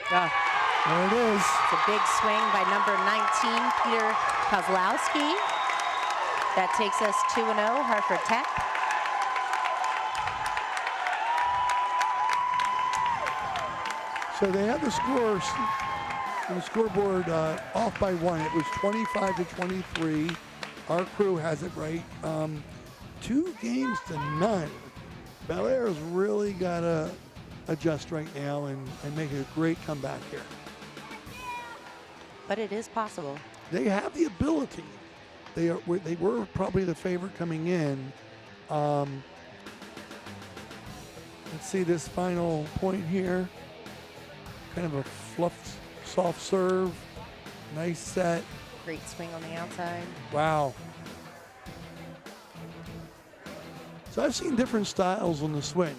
There it is.
It's a big swing by number 19, Peter Kozlowski. That takes us 2-0, Hartford Tech.
So they have the scores on the scoreboard off by 1. It was 25-23. Our crew has it right. 2 games to none. Bel Air's really got to adjust right now and make a great comeback here.
But it is possible.
They have the ability. They were probably the favorite coming in. Let's see this final point here. Kind of a fluff, soft serve. Nice set.
Great swing on the outside.
Wow. So I've seen different styles on the swing.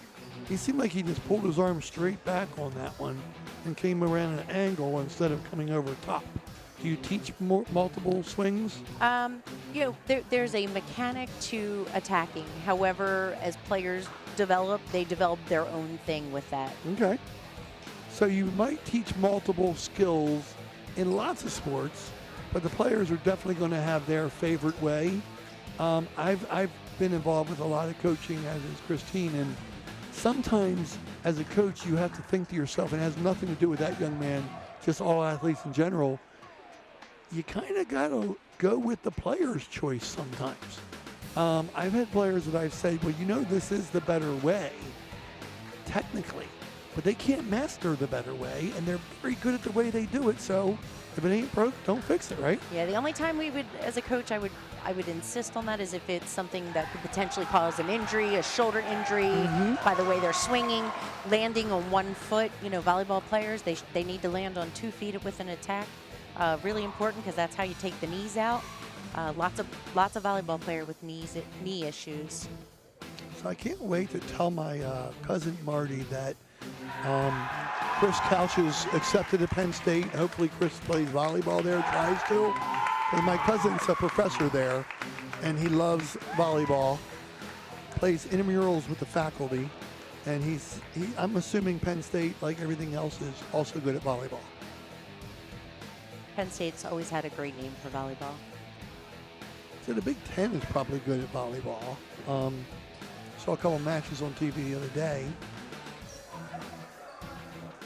He seemed like he just pulled his arm straight back on that one and came around an angle instead of coming over top. Do you teach multiple swings?
There's a mechanic to attacking. However, as players develop, they develop their own thing with that.
Okay. So you might teach multiple skills in lots of sports, but the players are definitely going to have their favorite way. I've been involved with a lot of coaching, as is Christine, and sometimes as a coach you have to think to yourself, and it has nothing to do with that young man, just all athletes in general, you kind of got to go with the player's choice sometimes. I've had players that I've said, well, this is the better way, technically, but they can't master the better way, and they're very good at the way they do it, so if it ain't broke, don't fix it, right?
Yeah, the only time we would, as a coach, I would insist on that is if it's something that could potentially cause an injury, a shoulder injury, by the way they're swinging, landing on 1 foot. Volleyball players, they need to land on 2 feet with an attack. Really important because that's how you take the knees out. Lots of volleyball player with knee issues.
So I can't wait to tell my cousin Marty that Chris Couch is accepted at Penn State. Hopefully Chris plays volleyball there, tries to. But my cousin's a professor there, and he loves volleyball. Plays intramurals with the faculty, and I'm assuming Penn State, like everything else, is also good at volleyball.
Penn State's always had a great name for volleyball.
So the Big Ten is probably good at volleyball. Saw a couple matches on TV the other day.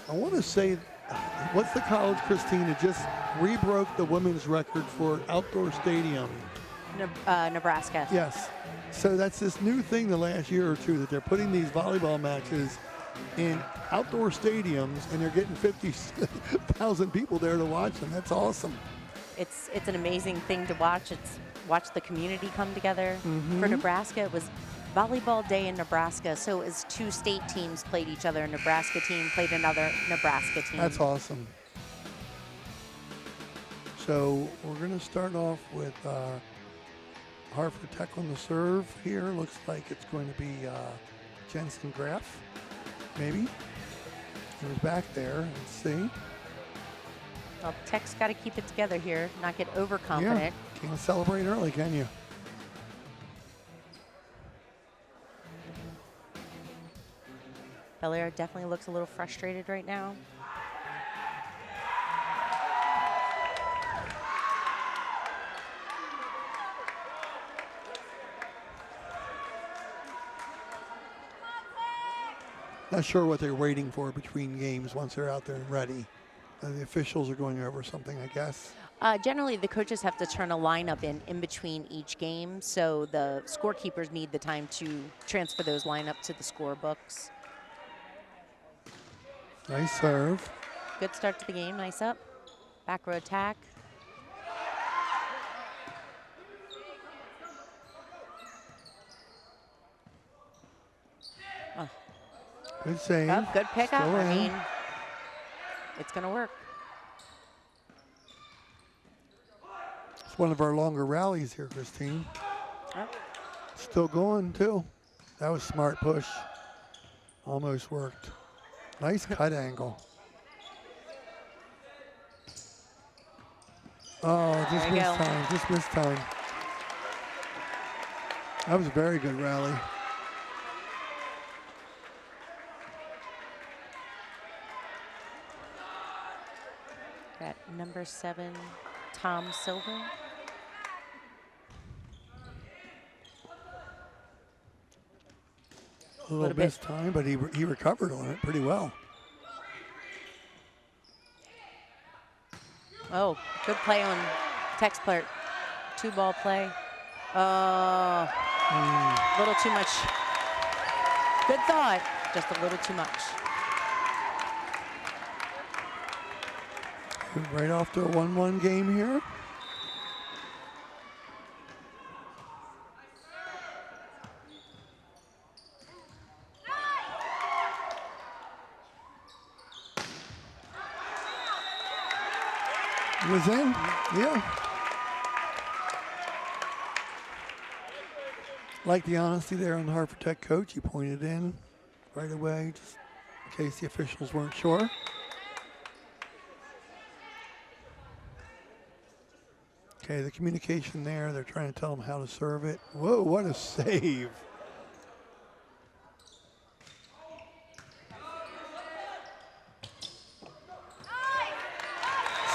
I want to say, what's the college, Christine, that just rebroke the women's record for outdoor stadium?
Nebraska.
Yes. So that's this new thing the last year or two that they're putting these volleyball matches in outdoor stadiums, and they're getting 50,000 people there to watch them. That's awesome.
It's an amazing thing to watch. Watch the community come together. For Nebraska, it was Volleyball Day in Nebraska, so it was 2 state teams played each other. A Nebraska team played another Nebraska team.
That's awesome. So we're going to start off with Hartford Tech on the serve here. Looks like it's going to be Jensen Graff, maybe. He was back there. Let's see.
Well, Tech's got to keep it together here, not get overconfident.
Yeah, can't celebrate early, can you?
Bel Air definitely looks a little frustrated right now.
Not sure what they're waiting for between games once they're out there and ready. The officials are going over something, I guess.
Generally, the coaches have to turn a lineup in between each game, so the scorekeepers need the time to transfer those lineup to the scorebooks.
Nice serve.
Good start to the game. Nice up. Back row attack. Oh.
Good save.
Oh, good pickup.
Still
I
in.
mean, it's going to work.
It's one of our longer rallies here, Christine.
Oh.
Still going, too. That was smart push. Almost worked. Nice cut angle. Oh, just
There you
missed
go.
time. Just missed time. That was a very good rally.
Got number 7, Tom Silver.
A little missed time, but he recovered on it pretty well.
Oh, good play on Tech's player. 2-ball play. Oh, a little too much. Good thought, just a little too much.
Right off to a 1-1 game here. It was in, yeah. Like the honesty there on the Hartford Tech coach. He pointed in right away, just in case the officials weren't sure. Okay, the communication there, they're trying to tell him how to serve it. Whoa, what a save.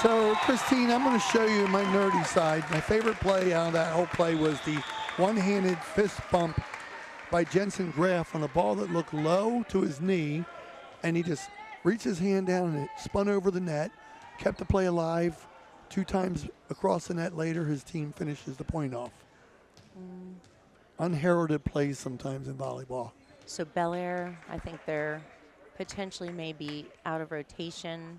So, Christine, I'm going to show you my nerdy side. My favorite play out of that whole play was the one-handed fist bump by Jensen Graff on a ball that looked low to his knee, and he just reached his hand down and it spun over the net, kept the play alive. 2 times across the net later, his team finishes the point off. Unheralded plays sometimes in volleyball.
So Bel Air, I think they're potentially maybe out of rotation.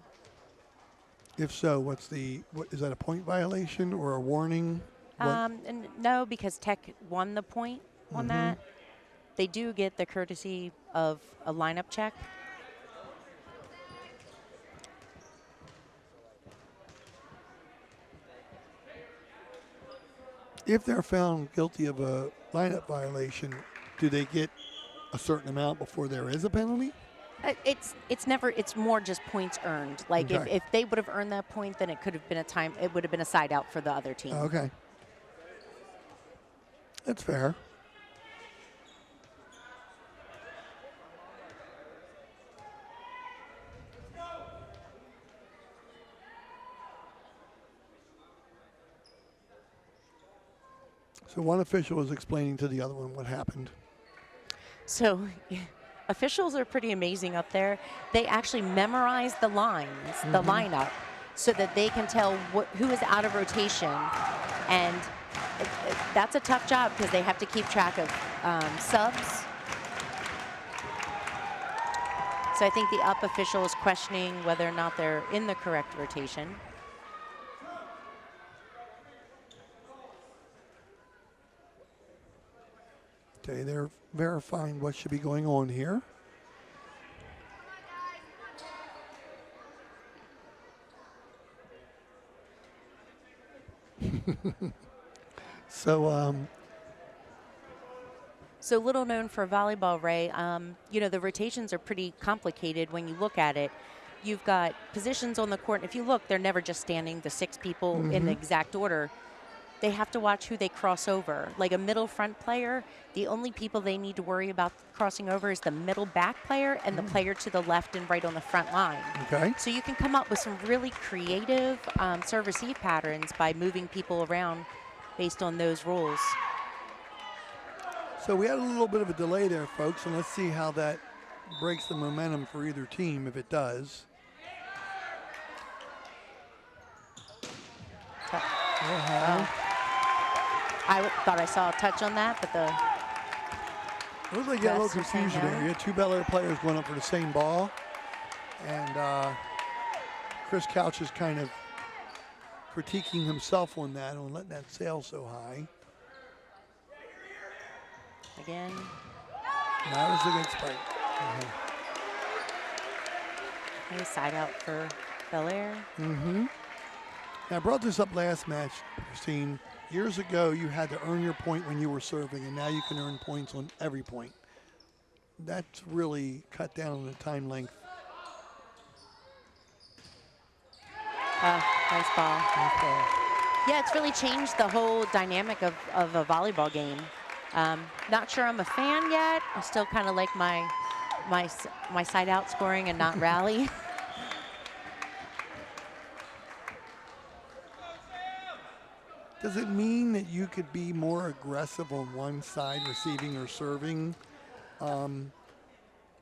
If so, what is that, a point violation or a warning?
And no, because Tech won the point on that. They do get the courtesy of a lineup check.
If they're found guilty of a lineup violation, do they get a certain amount before there is a penalty?
It's more just points earned. Like
Okay.
if they would have earned that point, then it could have been it would have been a side out for the other team.
Okay. That's fair. So one official was explaining to the other one what happened.
So officials are pretty amazing up there. They actually memorize the lines, the lineup, so that they can tell who is out of rotation. And that's a tough job because they have to keep track of subs. So I think the up official is questioning whether or not they're in the correct rotation.
Okay, they're verifying what should be going on here.
So little known for volleyball, Ray. You know, the rotations are pretty complicated when you look at it. You've got positions on the court. If you look, they're never just standing the 6 people in the exact order. They have to watch who they cross over. Like a middle front player, the only people they need to worry about crossing over is the middle back player and the player to the left and right on the front line.
Okay.
So you can come up with some really creative serve-receive patterns by moving people around based on those rules.
So we had a little bit of a delay there, folks, and let's see how that breaks the momentum for either team, if it does.
I thought I saw a touch on that, but
Looks like you had a little
That's the same
confusion there.
error.
You had 2 Bel Air players going up for the same ball, and Chris Couch is kind of critiquing himself on that, on letting that sail so high.
again,
That was a good spike.
maybe side out for Bel Air.
Now, I brought this up last match, Christine. Years ago, you had to earn your point when you were serving, and now you can earn points on every point. That's really cut down on the time length
Nice ball.
Nice ball.
Yeah, it's really changed the whole dynamic of a volleyball game. Not sure I'm a fan yet. I still kind of like my side out scoring and not rally.
Does it mean that you could be more aggressive on one side, receiving or serving?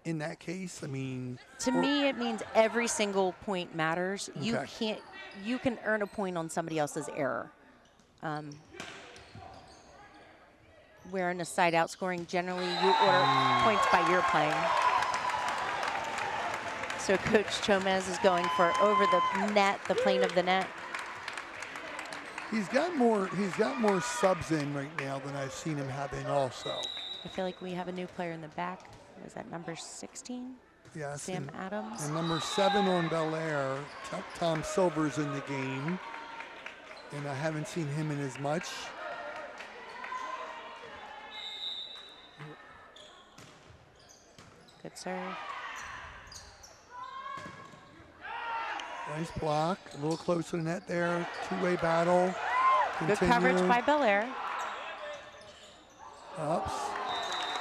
In that case, I mean,
To me, it means every single point matters.
Okay.
You can earn a point on somebody else's error. Where in a side out scoring, generally you order points by your playing. So Coach Chomez is going for over the net, the plane of the net.
He's got more subs in right now than I've seen him have in also.
I feel like we have a new player in the back. Was that number 16?
Yes.
Sam Adams.
And number 7 on Bel Air, Tom Silver's in the game. And I haven't seen him in as much.
Good serve.
Nice block. A little close to the net there. Two-way battle.
Good coverage by Bel Air.
Ups.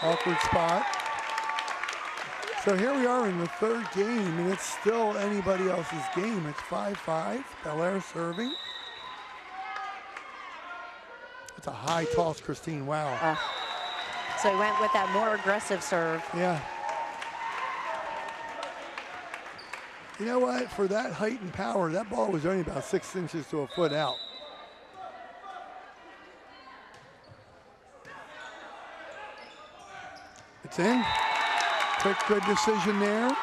Awkward spot. So here we are in the third game, and it's still anybody else's game. It's 5-5. Bel Air serving. It's a high toss, Christine. Wow.
So he went with that more aggressive serve.
Yeah. You know what? For that height and power, that ball was only about 6 inches to a foot out. It's in. Quick, good decision there.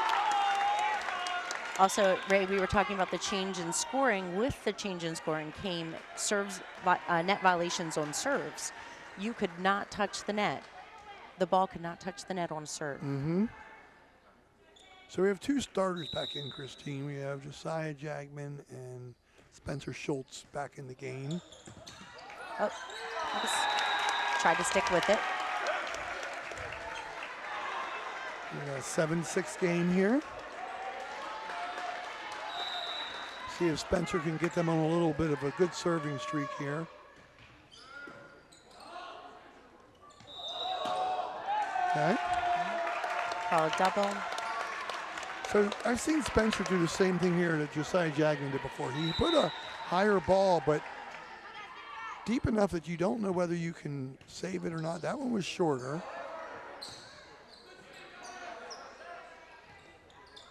Also, Ray, we were talking about the change in scoring. With the change in scoring came serves, net violations on serves. You could not touch the net. The ball could not touch the net on a serve.
Mm-hmm. So we have 2 starters back in, Christine. We have Josiah Jagman and Spencer Schultz back in the game.
Oh, tried to stick with it.
We got a 7-6 game here. See if Spencer can get them on a little bit of a good serving streak here. Okay.
Call a double.
So I've seen Spencer do the same thing here that Josiah Jagman did before. He put a higher ball, but deep enough that you don't know whether you can save it or not. That one was shorter.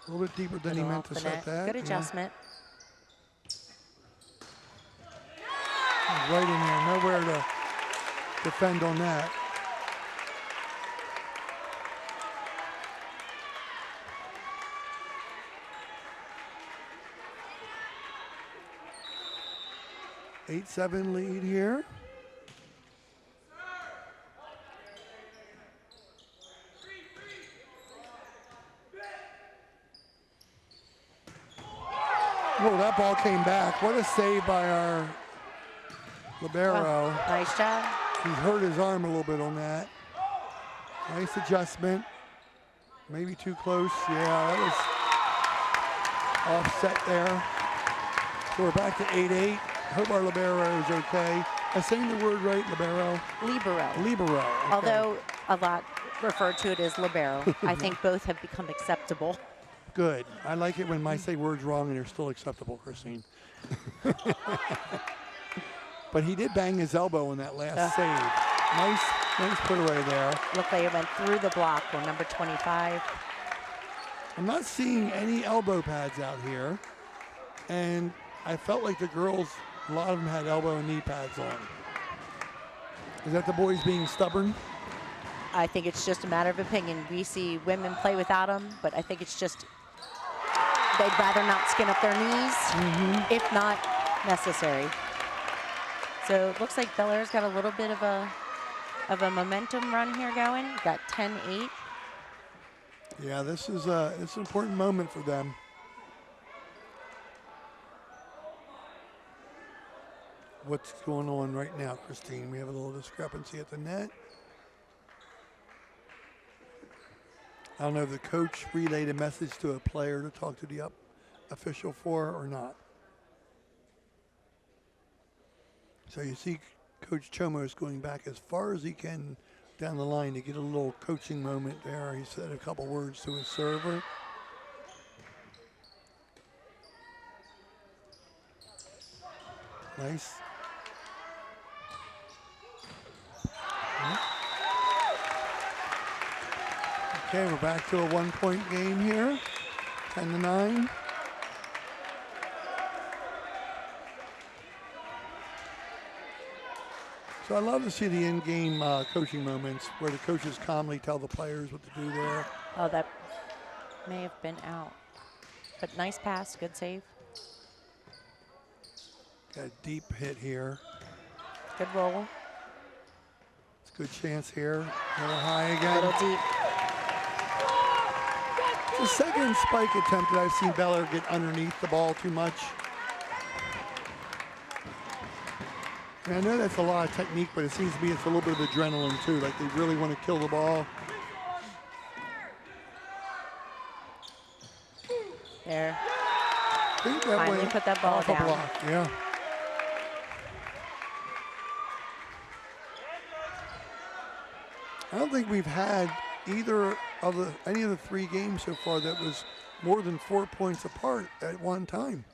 A little bit deeper than he meant to set that.
Good adjustment.
Right in there, nowhere to defend on that. Eight, 7 lead here. Oh, that ball came back. What a save by our libero.
Oh, nice job.
He hurt his arm a little bit on that. Nice adjustment. Maybe too close. Yeah, that was offset there. So we're back to 8-8. Hope our libero is okay. I'm saying the word right, libero?
Libero.
Libero. Okay.
Although a lot refer to it as libero. I think both have become acceptable.
Good. I like it when I say words wrong and they're still acceptable, Christine. But he did bang his elbow in that last save. Nice put away there.
Looked like it went through the block on number 25.
I'm not seeing any elbow pads out here. And I felt like the girls, a lot of them had elbow and knee pads on. Is that the boys being stubborn?
I think it's just a matter of opinion. We see women play without them, but I think it's just they'd rather not skin up their knees, if not necessary. So it looks like Bel Air's got a little bit of a momentum run here going. Got 10-8.
Yeah, this is it's an important moment for them. What's going on right now, Christine? We have a little discrepancy at the net. I don't know if the coach relayed a message to a player to talk to the official for or not. So you see Coach Chomos going back as far as he can down the line to get a little coaching moment there. He said a couple words to his server. Nice. Okay, we're back to a 1-point game here, 10-9. So I love to see the in-game coaching moments where the coaches calmly tell the players what to do there.
Oh, that may have been out. But nice pass, good save.
Got a deep hit here.
Good roll.
It's a good chance here. A little high again.
A little deep.
The second spike attempt that I've seen Bel Air get underneath the ball too much. And I know that's a lot of technique, but it seems to me it's a little bit of adrenaline too. Like they really want to kill the ball.
There.
I think that
Finally
went
put that ball
off a
down.
block, yeah. I don't think we've had either of any of the 3 games so far that was more than 4 points apart at one time.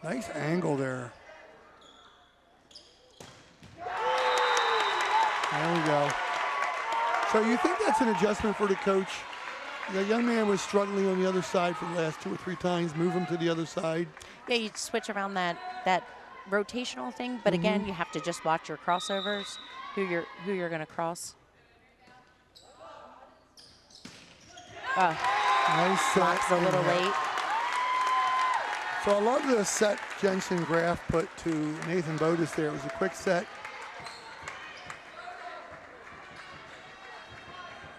Nice angle there. There we go. So you think that's an adjustment for the coach? The young man was struggling on the other side for the last 2 or 3 times. Move him to the other side.
Yeah, you switch around that rotational thing, but again, you have to just watch your crossovers, who you're going to cross.
Nice set.
Block's a little late.
So I love the set Jensen Graff put to Nathan Bodis there. It was a quick set.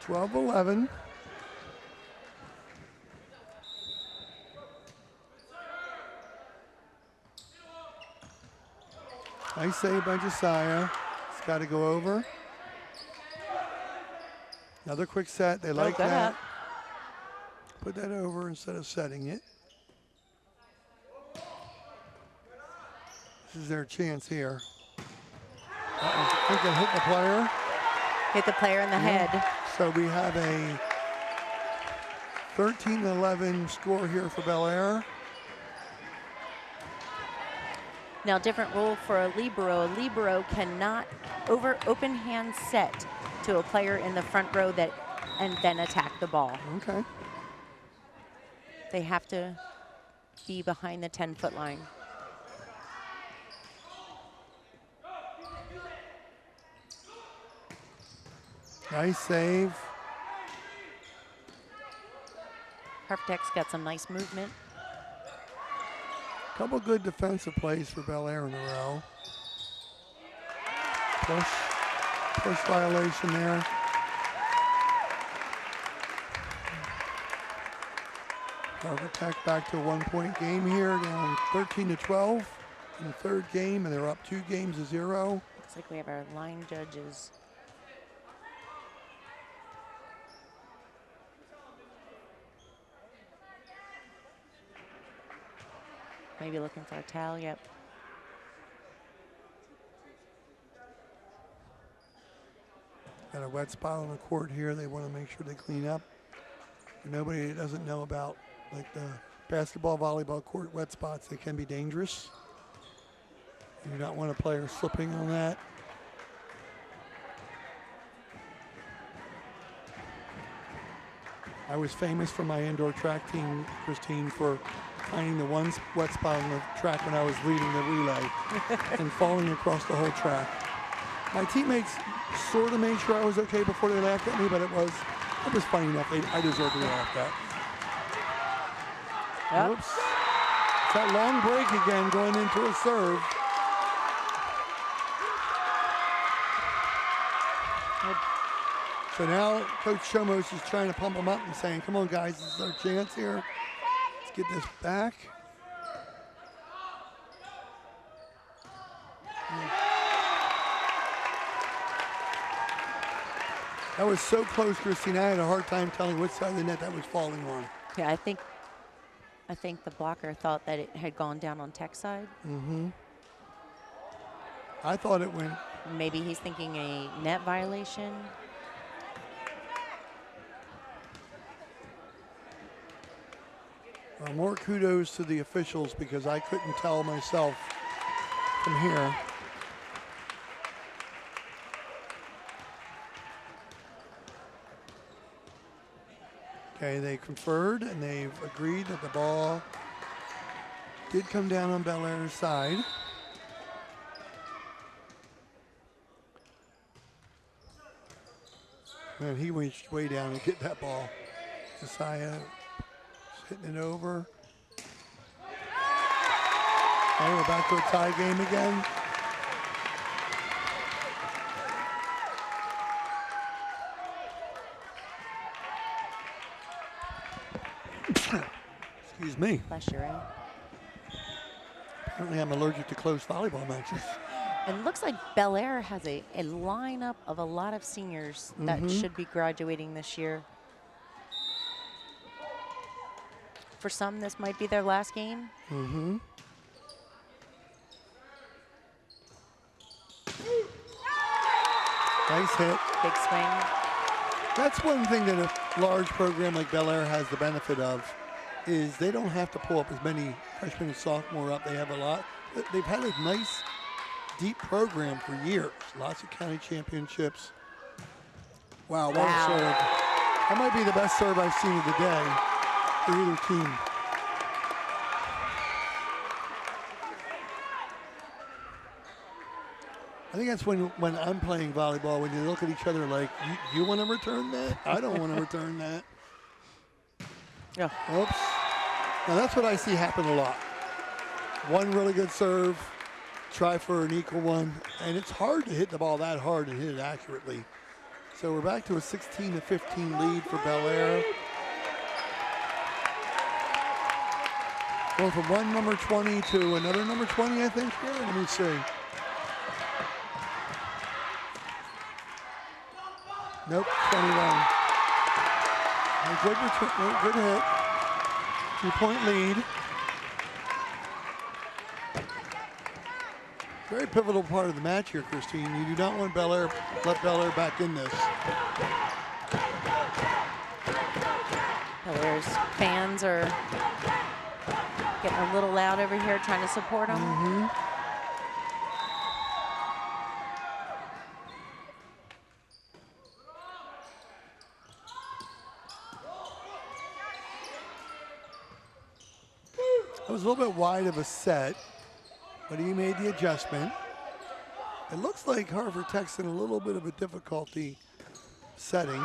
12-11. Nice save by Josiah. It's got to go over. Another quick set. They like that. Put that over instead of setting it. This is their chance here. I think they hit the player.
Hit the player in the head.
So we have a 13-11 score here for Bel Air.
Now, different rule for a libero. A libero cannot open hand set to a player in the front row and then attack the ball.
Okay.
They have to be behind the 10-foot line.
Nice save.
Harptech's got some nice movement.
Couple good defensive plays for Bel Air in a row. Push violation there. Harptech back to a 1-point game here, down 13-12 in the 3rd game, and they're up 2 games to 0.
Looks like we have our line judges. Maybe looking for a towel, yep.
Got a wet spot on the court here. They want to make sure they clean up. For nobody that doesn't know about like the basketball, volleyball court wet spots, they can be dangerous. You do not want a player slipping on that. I was famous for my indoor track team, Christine, for finding the one wet spot on the track when I was leading the relay and falling across the whole track. My teammates sort of made sure I was okay before they laughed at me, but it was funny enough. I deserved to be laughed at.
Yep.
Oops. It's that long break again going into a serve. So now Coach Chomos is trying to pump them up and saying, come on, guys, this is our chance here. Let's get this back. That was so close, Christine. I had a hard time telling which side of the net that was falling on.
Yeah, I think I think the blocker thought that it had gone down on Tech side.
Mm-hmm. I thought it went.
Maybe he's thinking a net violation.
More kudos to the officials because I couldn't tell myself from here. Okay, they conferred and they've agreed that the ball did come down on Bel Air's side. And he reached way down to get that ball. Josiah hitting it over. Okay, we're back to a tie game again. Excuse me.
Bless you, Ray.
Apparently I'm allergic to close volleyball matches.
And it looks like Bel Air has a lineup of a lot of seniors that should be graduating this year. For some, this might be their last game.
Mm-hmm. Nice hit.
Big swing.
That's one thing that a large program like Bel Air has the benefit of is they don't have to pull up as many freshmen and sophomore up. They have a lot. They've had a nice, deep program for years. Lots of county championships. Wow, what a serve. That might be the best serve I've seen of the day for either team. I think that's when I'm playing volleyball, when you look at each other like, you want to return that? I don't want to return that.
Yeah.
Oops. Now that's what I see happen a lot. One really good serve, try for an equal one, and it's hard to hit the ball that hard and hit it accurately. So we're back to a 16-15 lead for Bel Air. Going from one number 20 to another number 20, I think here. Let me see. Nope, 21. Good return, good hit. 2-point lead. Very pivotal part of the match here, Christine. You do not want let Bel Air back in this.
Bel Air's fans are getting a little loud over here trying to support them.
Mm-hmm. It was a little bit wide of a set, but he made the adjustment. It looks like Harvard Tech's in a little bit of a difficulty setting.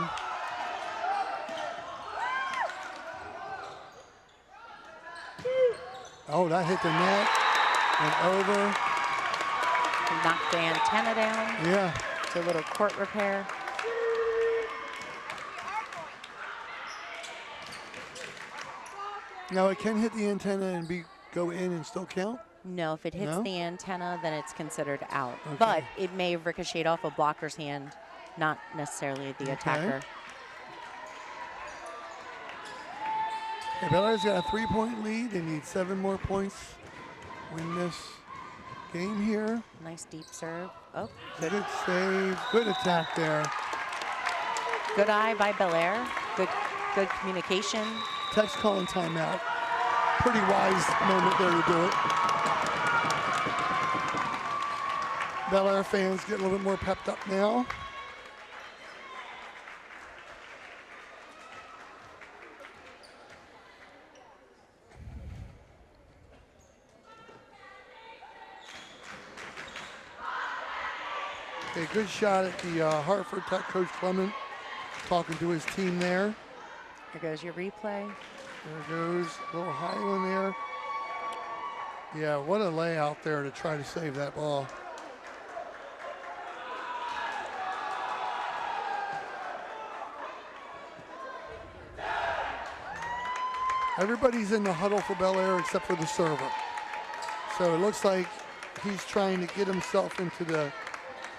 Oh, that hit the net, went over.
Knocked the antenna down.
Yeah.
It's a little court repair.
Now it can hit the antenna and go in and still count?
No, if it hits
No?
the antenna, then it's considered out.
Okay.
But it may have ricocheted off a blocker's hand, not necessarily the attacker.
Okay, Bel Air's got a 3-point lead. They need 7 more points to win this game here.
Nice deep serve. Oh,
Good save, good attack there.
good eye by Bel Air. Good communication.
Tech's calling timeout. Pretty wise moment there to do it. Bel Air fans get a little bit more pepped up now. Okay, good shot at the Hartford Tech coach Clement, talking to his team there.
Here goes your replay.
There goes a little high one there. Yeah, what a layout there to try to save that ball. Everybody's in the huddle for Bel Air except for the server. So it looks like he's trying to get himself into the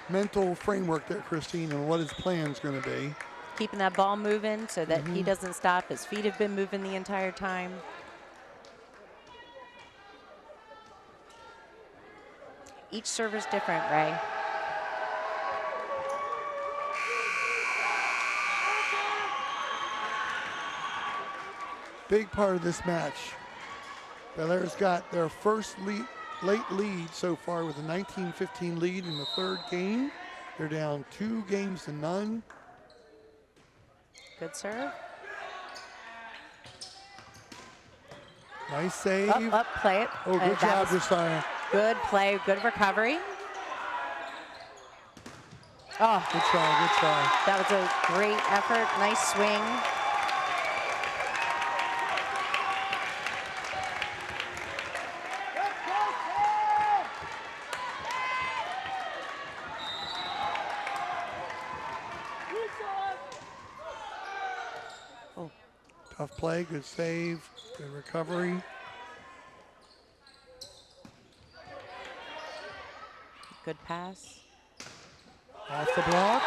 mental framework there, Christine, and what his plan's going to be.
Keeping that ball moving so that he doesn't stop. His feet have been moving the entire time. Each serve is different, Ray.
Big part of this match. Belair's got their first late lead so far with a 19-15 lead in the third game. They're down 2 games to none.
Good serve.
Nice save.
Up, play it.
Oh, good job, Josiah.
Good play, good recovery. Oh,
Good try, good try.
that was a great effort. Nice swing.
Tough play, good save, good recovery.
Good pass.
Off the block.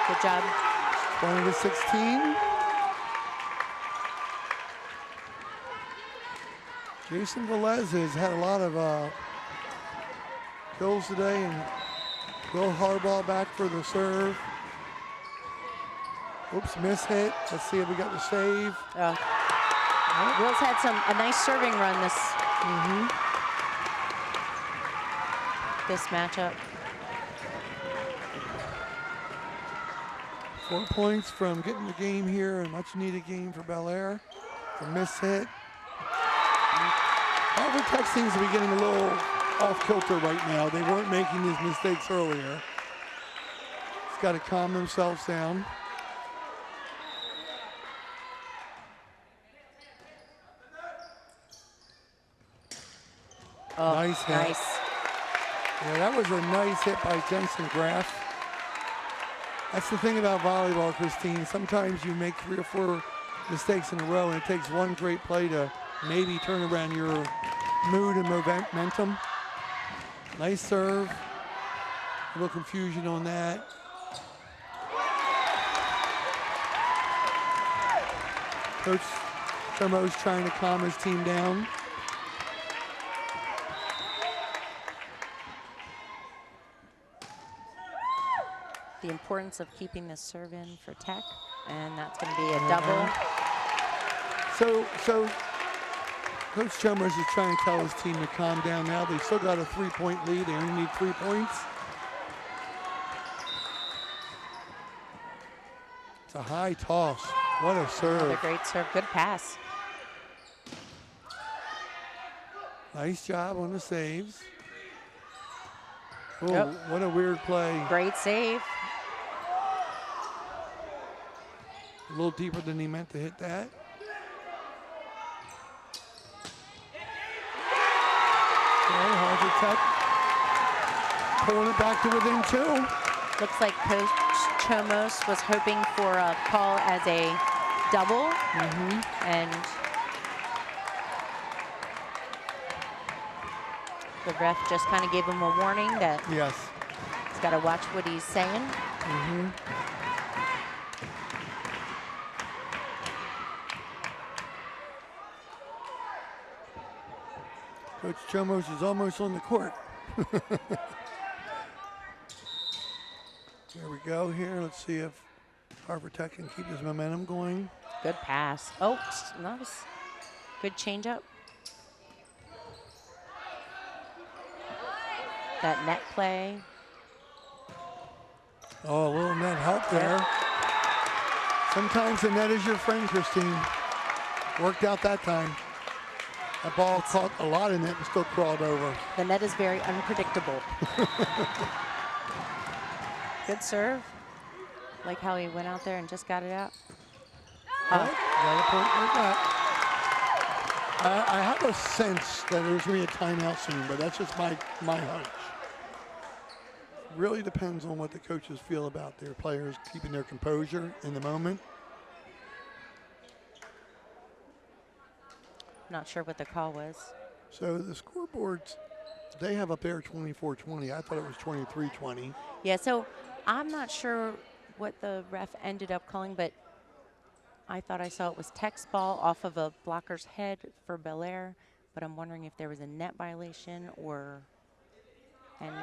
Good job.
20-16. Jason Velez has had a lot of kills today, and Will Harbaugh back for the serve. Oops, miss hit. Let's see if we got the save.
Will's had a nice serving run this matchup.
4 points from getting the game here, a much needed game for Belair. The miss hit. Harvard Tech seems to be getting a little off kilter right now. They weren't making these mistakes earlier. It's got to calm themselves down.
Oh,
nice hit.
Nice.
Yeah, that was a nice hit by Jensen Graff. That's the thing about volleyball, Christine. Sometimes you make 3 or 4 mistakes in a row, and it takes one great play to maybe turn around your mood and momentum. Nice serve. A little confusion on that. Coach Chomo's trying to calm his team down.
The importance of keeping this serve in for Tech, and that's going to be a double.
So Coach Chalmers is trying to tell his team to calm down now. They still got a 3-point lead. They only need 3 points. It's a high toss. What a serve.
Another great serve. Good pass.
Nice job on the saves. Oh,
Yep.
what a weird play.
Great save.
A little deeper than he meant to hit that. Okay, Harvard Tech pulling it back to within 2.
Looks like Coach Chomos was hoping for a call as a double, and the ref just kind of gave him a warning that
Yes.
he's got to watch what he's saying.
Coach Chomos is almost on the court. There we go here. Let's see if Harvard Tech can keep his momentum going.
Good pass. Oh, nice. Good changeup. That net play.
Oh, a little net help there. Sometimes the net is your friend, Christine. Worked out that time. That ball caught a lot in it and still crawled over.
The net is very unpredictable. Good serve. Like how he went out there and just got it out.
Got a point like that. I have a sense that there's going to be a timeout soon, but that's just my hunch. Really depends on what the coaches feel about their players keeping their composure in the moment.
Not sure what the call was.
So the scoreboards, they have up there 24-20. I thought it was 23-20.
Yeah, so I'm not sure what the ref ended up calling, but I thought I saw it was Tech's ball off of a blocker's head for Belair, but I'm wondering if there was a net violation or And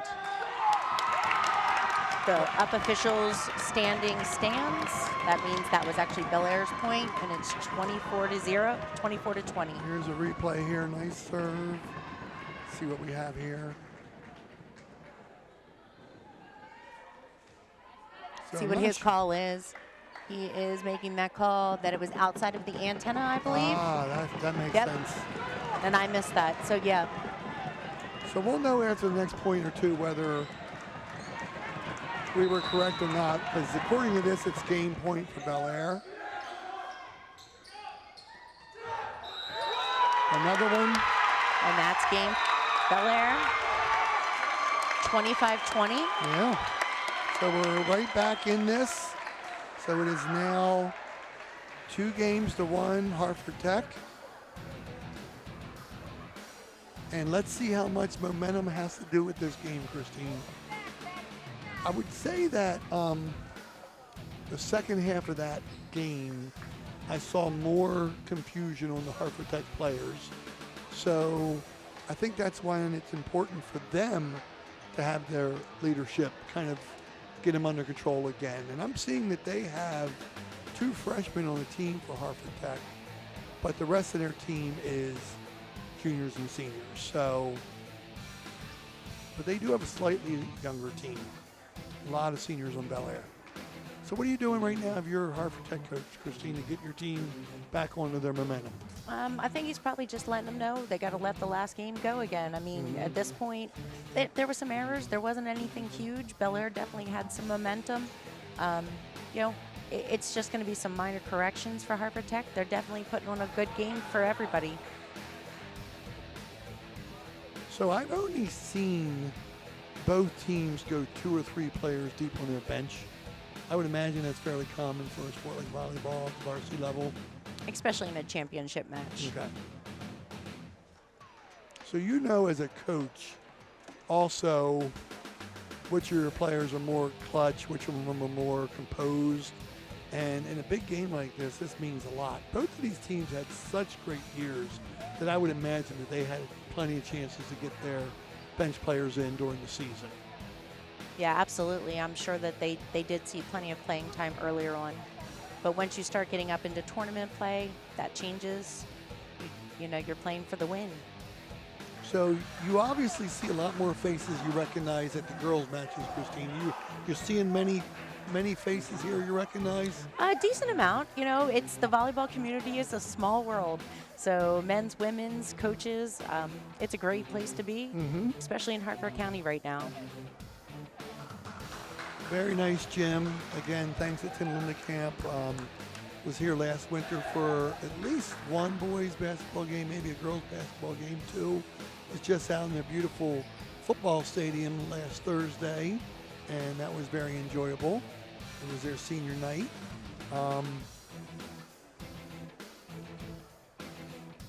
the up officials standing stands. That means that was actually Bel Air's point, and it's 24-0, 24-20.
Here's a replay here. Nice serve. Let's see what we have here. So
See what his call is. He is making that call that it was outside of the antenna, I believe.
Ah, that makes
Yep.
sense.
And I missed that, so yeah.
So we'll know after the next point or two whether we were correct or not, because according to this, it's game point for Bel Air. Another one.
And that's game Bel Air, 25-20.
Yeah. So we're right back in this. So it is now 2-1 Hartford Tech. And let's see how much momentum has to do with this game, Christine. I would say that the second half of that game, I saw more confusion on the Hartford Tech players. So I think that's why it's important for them to have their leadership kind of get them under control again. And I'm seeing that they have 2 freshmen on the team for Hartford Tech, but the rest of their team is juniors and seniors. So, but they do have a slightly younger team. A lot of seniors on Bel Air. So what are you doing right now if you're Hartford Tech coach, Christine, to get your team back onto their momentum?
I think he's probably just letting them know they got to let the last game go again. I mean, at this point, there were some errors. There wasn't anything huge. Bel Air definitely had some momentum. You know, it's just going to be some minor corrections for Hartford Tech. They're definitely putting on a good game for everybody.
So I've only seen both teams go 2 or 3 players deep on their bench. I would imagine that's fairly common for a sport like volleyball at the varsity level.
Especially in a championship match.
Okay. So you know as a coach also which of your players are more clutch, which of them are more composed. And in a big game like this means a lot. Both of these teams had such great years that I would imagine that they had plenty of chances to get their bench players in during the season.
Yeah, absolutely. I'm sure that they did see plenty of playing time earlier on. But once you start getting up into tournament play, that changes. You know, you're playing for the win.
So you obviously see a lot more faces you recognize at the girls' matches, Christine. You're seeing many faces here you recognize?
A decent amount. You know, it's the volleyball community is a small world. So men's, women's, coaches, it's a great place to be, especially in Hartford County right now.
Very nice gym. Again, thanks to Tim Lindekamp. Was here last winter for at least one boys basketball game, maybe a girls basketball game too. Was just out in their beautiful football stadium last Thursday, and that was very enjoyable. It was their senior night.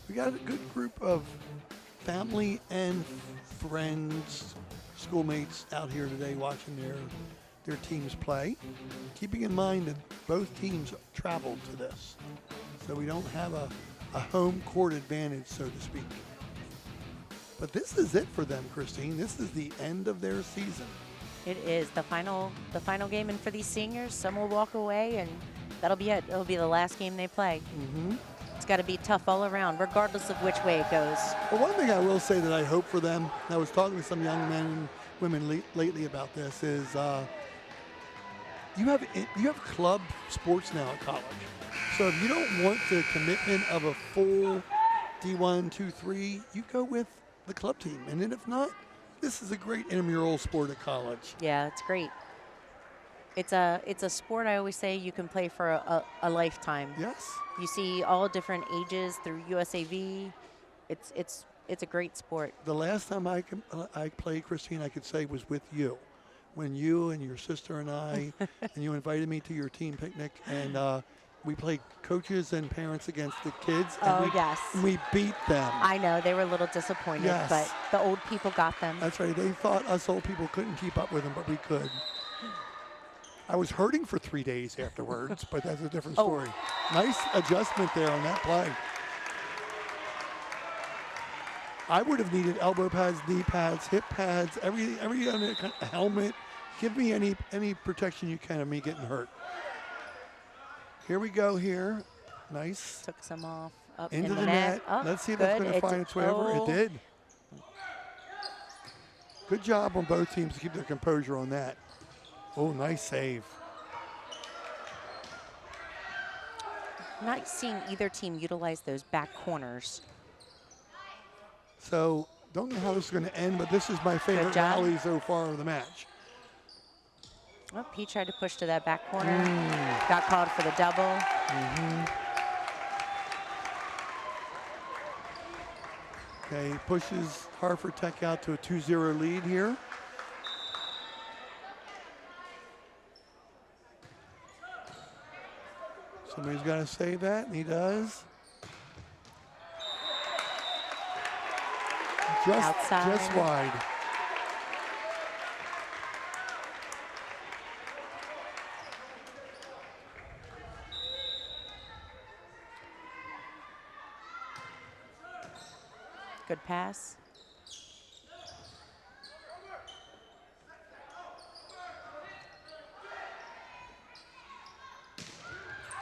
We got a good group of family and friends, schoolmates out here today watching their teams play. Keeping in mind that both teams traveled to this, so we don't have a home court advantage, so to speak. But this is it for them, Christine. This is the end of their season.
It is the final game, and for these seniors, some will walk away, and that'll be it. It'll be the last game they play. It's got to be tough all around, regardless of which way it goes.
Well, one thing I will say that I hope for them, and I was talking to some young men and women lately about this, is you have club sports now at college. So if you don't want the commitment of a full D1, 2, 3, you go with the club team. And then if not, this is a great intramural sport at college.
Yeah, it's great. It's a sport I always say you can play for a lifetime.
Yes.
You see all different ages through USAV. It's a great sport.
The last time I played, Christine, I could say was with you. When you and your sister and I, and you invited me to your team picnic, and we played coaches and parents against the kids. And
yes.
We beat them.
I know, they were a little disappointed,
Yes.
but the old people got them.
That's right. They thought us old people couldn't keep up with them, but we could. I was hurting for 3 days afterwards, but that's a different story. Nice adjustment there on that play. I would have needed elbow pads, knee pads, hip pads, every other kind of helmet. Give me any protection you can of me getting hurt. Here we go here. Nice.
Took some off. Up
Into
in
the
net.
net.
Oh,
Let's see if
good.
that's going to find its way over.
Oh.
It did. Good job on both teams to keep their composure on that. Oh, nice save.
Not seeing either team utilize those back corners.
So, don't know how this is going to end, but this is my favorite rally so far of the match.
Oh, he tried to push to that back corner. Got called for the double.
Okay, pushes Hartford Tech out to a 2-0 lead here. Somebody's got to save that, and he does.
Outside.
Just wide.
Good pass.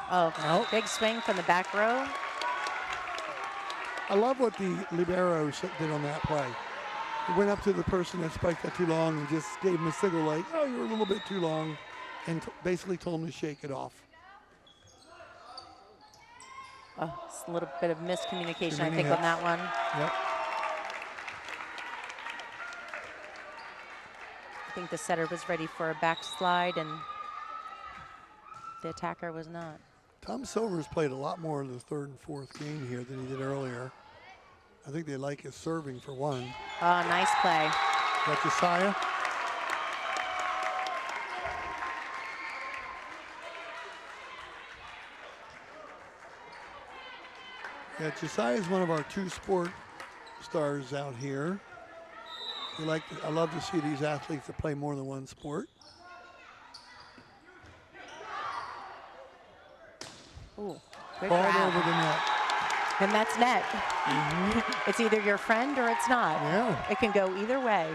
Oh,
Out.
Big swing from the back row.
I love what the libero did on that play. He went up to the person that spiked that too long and just gave him a signal like, oh, you're a little bit too long, and basically told him to shake it off.
Oh, it's a little bit of miscommunication, I think, on that one.
Yep.
I think the setter was ready for a backslide, and the attacker was not.
Tom Silver's played a lot more in the third and fourth game here than he did earlier. I think they like his serving for one.
Oh, nice play.
Got Josiah. Yeah, Josiah is one of our two sport stars out here. I love to see these athletes that play more than one sport.
Ooh, good
Ball
grab.
over the net.
And that's net. It's either your friend or it's not.
Yeah.
It can go either way.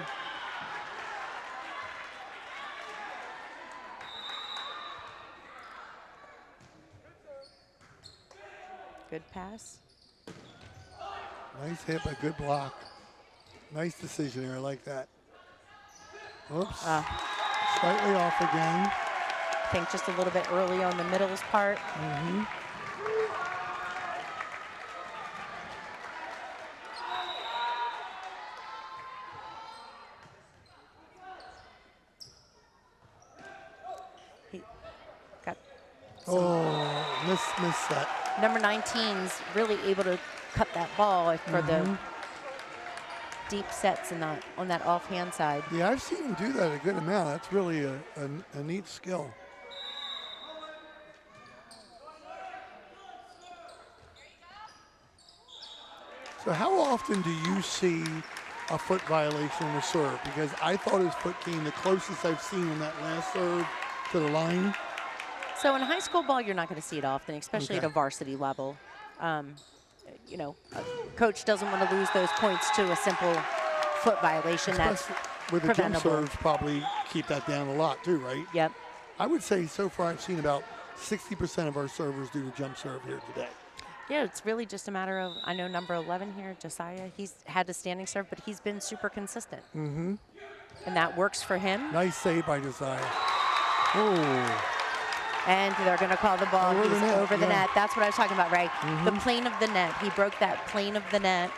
Good pass.
Nice hit, but good block. Nice decision here. I like that. Oops. Slightly off again.
I think just a little bit early on the middle's part. He got
Miss set.
number 19's really able to cut that ball for the deep sets on that offhand side.
Yeah, I've seen him do that a good amount. That's really a neat skill. So how often do you see a foot violation in the serve? Because I thought his foot came the closest I've seen on that last serve to the line.
So in high school ball, you're not going to see it often, especially at
Okay.
a varsity level. You know, a coach doesn't want to lose those points to a simple foot violation. That's
Especially with the jump
preventable.
serves, probably keep that down a lot too, right?
Yep.
I would say so far I've seen about 60% of our servers do the jump serve here today.
Yeah, it's really just a matter of, I know number 11 here, Josiah, he's had a standing serve, but he's been super consistent. And that works for him.
Nice save by Josiah. Oh.
And they're going to call the ball.
Over the
He's
net,
over the
yeah.
net. That's what I was talking about, Ray. The plane of the net. He broke that plane of the net.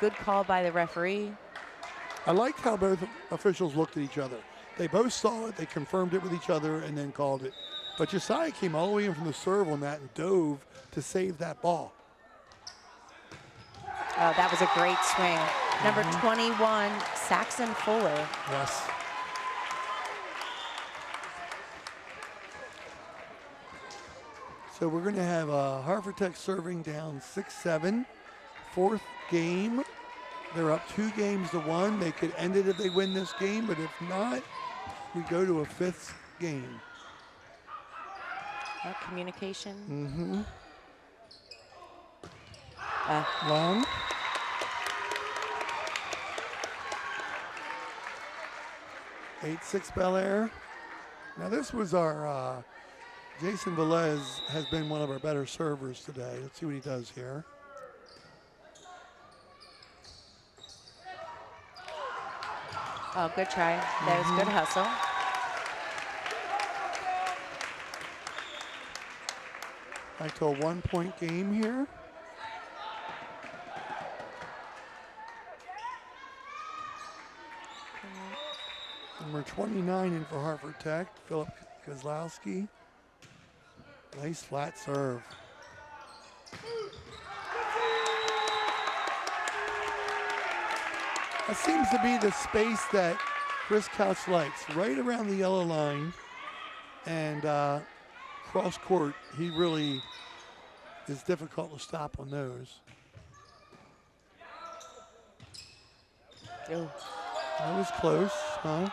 Good call by the referee.
I liked how both officials looked at each other. They both saw it, they confirmed it with each other, and then called it. But Josiah came all the way in from the serve on that and dove to save that ball.
Oh, that was a great swing. Number 21, Saxon Fuller.
Yes. So we're going to have Hartford Tech serving down 6-7. Fourth game. They're up 2-1. They could end it if they win this game, but if not, we go to a fifth game.
Communication.
Long. 8-6 Bel Air. Now this was our, Jason Velez has been one of our better servers today. Let's see what he does here.
Oh, good try. That was good hustle.
Back to a 1-point game here. Number 29 in for Hartford Tech, Philip Kozlowski. Nice flat serve. That seems to be the space that Chris Couch likes, right around the yellow line. And cross court, he really is difficult to stop on those.
Ooh,
That was close, huh?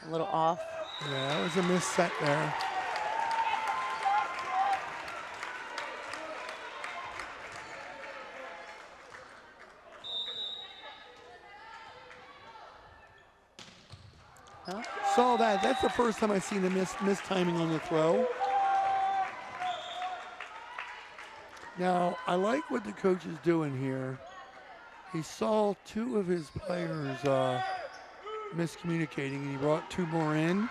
a little off.
Yeah, that was a missed set there.
Huh?
Saw that. That's the first time I've seen a miss timing on the throw. Now, I like what the coach is doing here. He saw two of his players miscommunicating, and he brought two more in.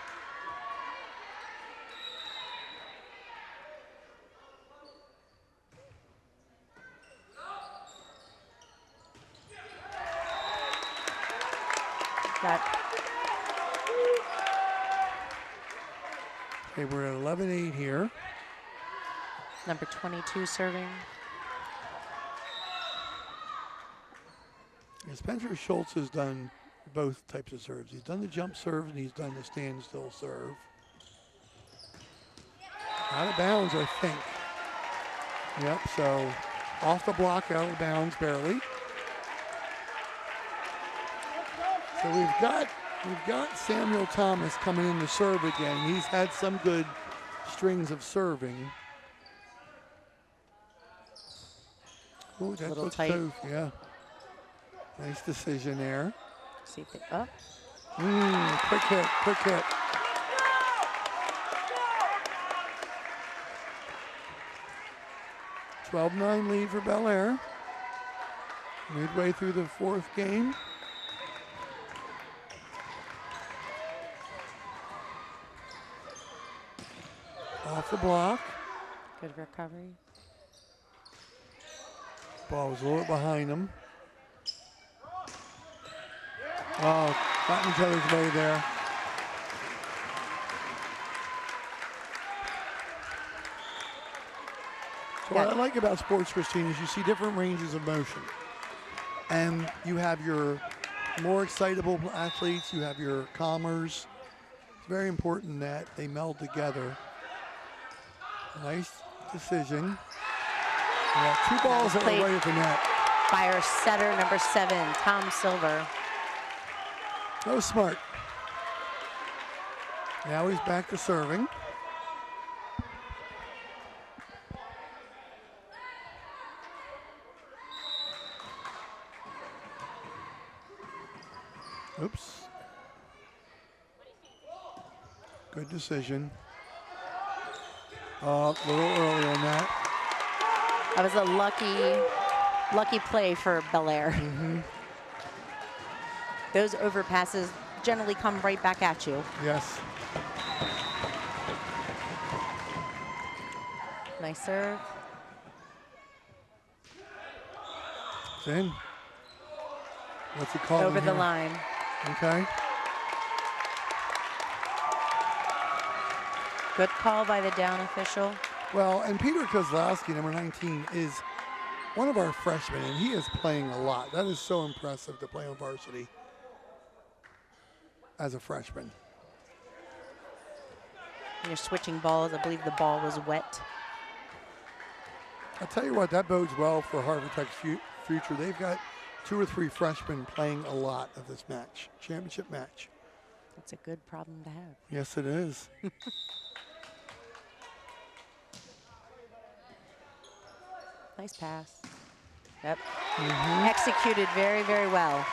Got
Okay, we're at 11-8 here.
number 22 serving.
And Spencer Schultz has done both types of serves. He's done the jump serve and he's done the standstill serve. Out of bounds, I think. Yep, so off the block, out of bounds barely. So we've got Samuel Thomas coming in to serve again. He's had some good strings of serving. Ooh, that
Little
looks
tight.
tough, yeah. Nice decision there.
See if they up.
Quick hit, quick hit. Oh. 12-9 lead for Bel Air. Midway through the fourth game. Off the block.
Good recovery.
Ball was a little bit behind him. Oh, got in each other's way there. So what I like about sports, Christine, is you see different ranges of motion. And you have your more excitable athletes, you have your calmers. It's very important that they meld together. Nice decision. Yeah, two balls that were right at the net.
By our setter, number 7, Tom Silver.
That was smart. Now he's back to serving. Oops. Good decision. A little early on that.
That was a lucky play for Bel Air. Those overpasses generally come right back at you.
Yes.
Nice serve.
It's in. What's he calling
Over the
here?
line.
Okay.
Good call by the down official.
Well, and Peter Kozlowski, number 19, is one of our freshmen, and he is playing a lot. That is so impressive to play on varsity as a freshman.
You're switching balls. I believe the ball was wet.
I'll tell you what, that bodes well for Harvard Tech's future. They've got 2 or 3 freshmen playing a lot of this match, championship match.
That's a good problem to have.
Yes, it is.
Nice pass. Yep. Executed very, very well.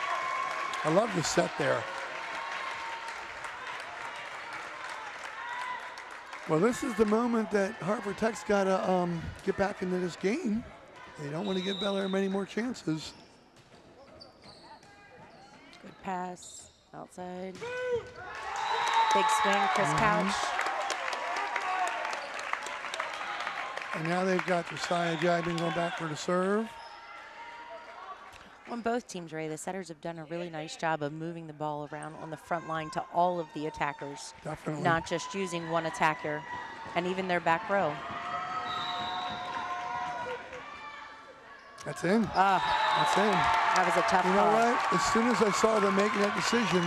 I love the set there. Well, this is the moment that Hartford Tech's got to get back into this game. They don't want to give Bel Air many more chances.
Good pass. Outside. Big swing, Chris Couch.
And now they've got Josiah Jibing going back for the serve.
On both teams, Ray, the setters have done a really nice job of moving the ball around on the front line to all of the attackers.
Definitely.
Not just using one attacker, and even their back row.
That's in. That's in.
That was a tough
You know
call.
what? As soon as I saw them making that decision,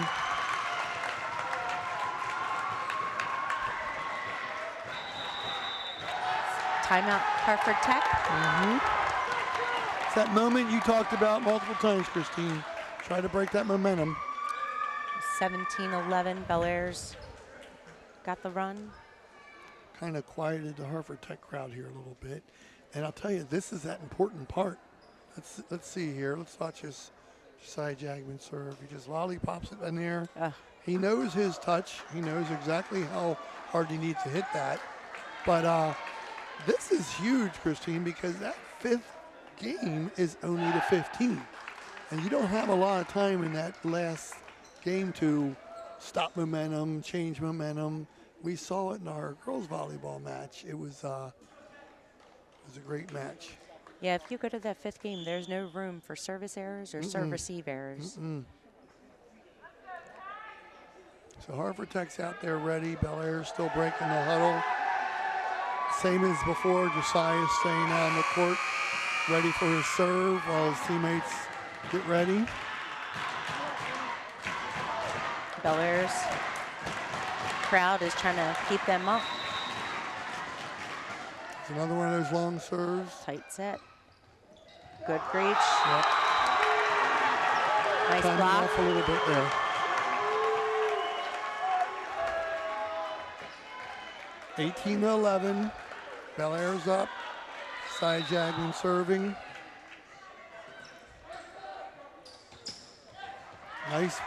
Timeout, Hartford Tech.
it's that moment you talked about multiple times, Christine. Try to break that momentum.
17-11, Bel Air's got the run.
Kind of quieted the Hartford Tech crowd here a little bit. And I'll tell you, this is that important part. Let's see here. Let's watch this Josiah Jagman serve. He just lollipops it in there. He knows his touch. He knows exactly how hard he needs to hit that. But this is huge, Christine, because that 5th game is only the 15th. And you don't have a lot of time in that last game to stop momentum, change momentum. We saw it in our girls volleyball match. It was a great match.
Yeah, if you go to that 5th game, there's no room for service errors or serve receive errors.
So Hartford Tech's out there ready. Bel Air's still breaking the huddle. Same as before, Josiah's staying out on the court, ready for his serve while his teammates get ready.
Bel Air's crowd is trying to keep them up.
It's another one of those long serves.
Tight set. Good reach.
Yep.
Nice
Timing
block.
off a little bit there. 18-11. Bel Air's up. Josiah Jagman serving. Nice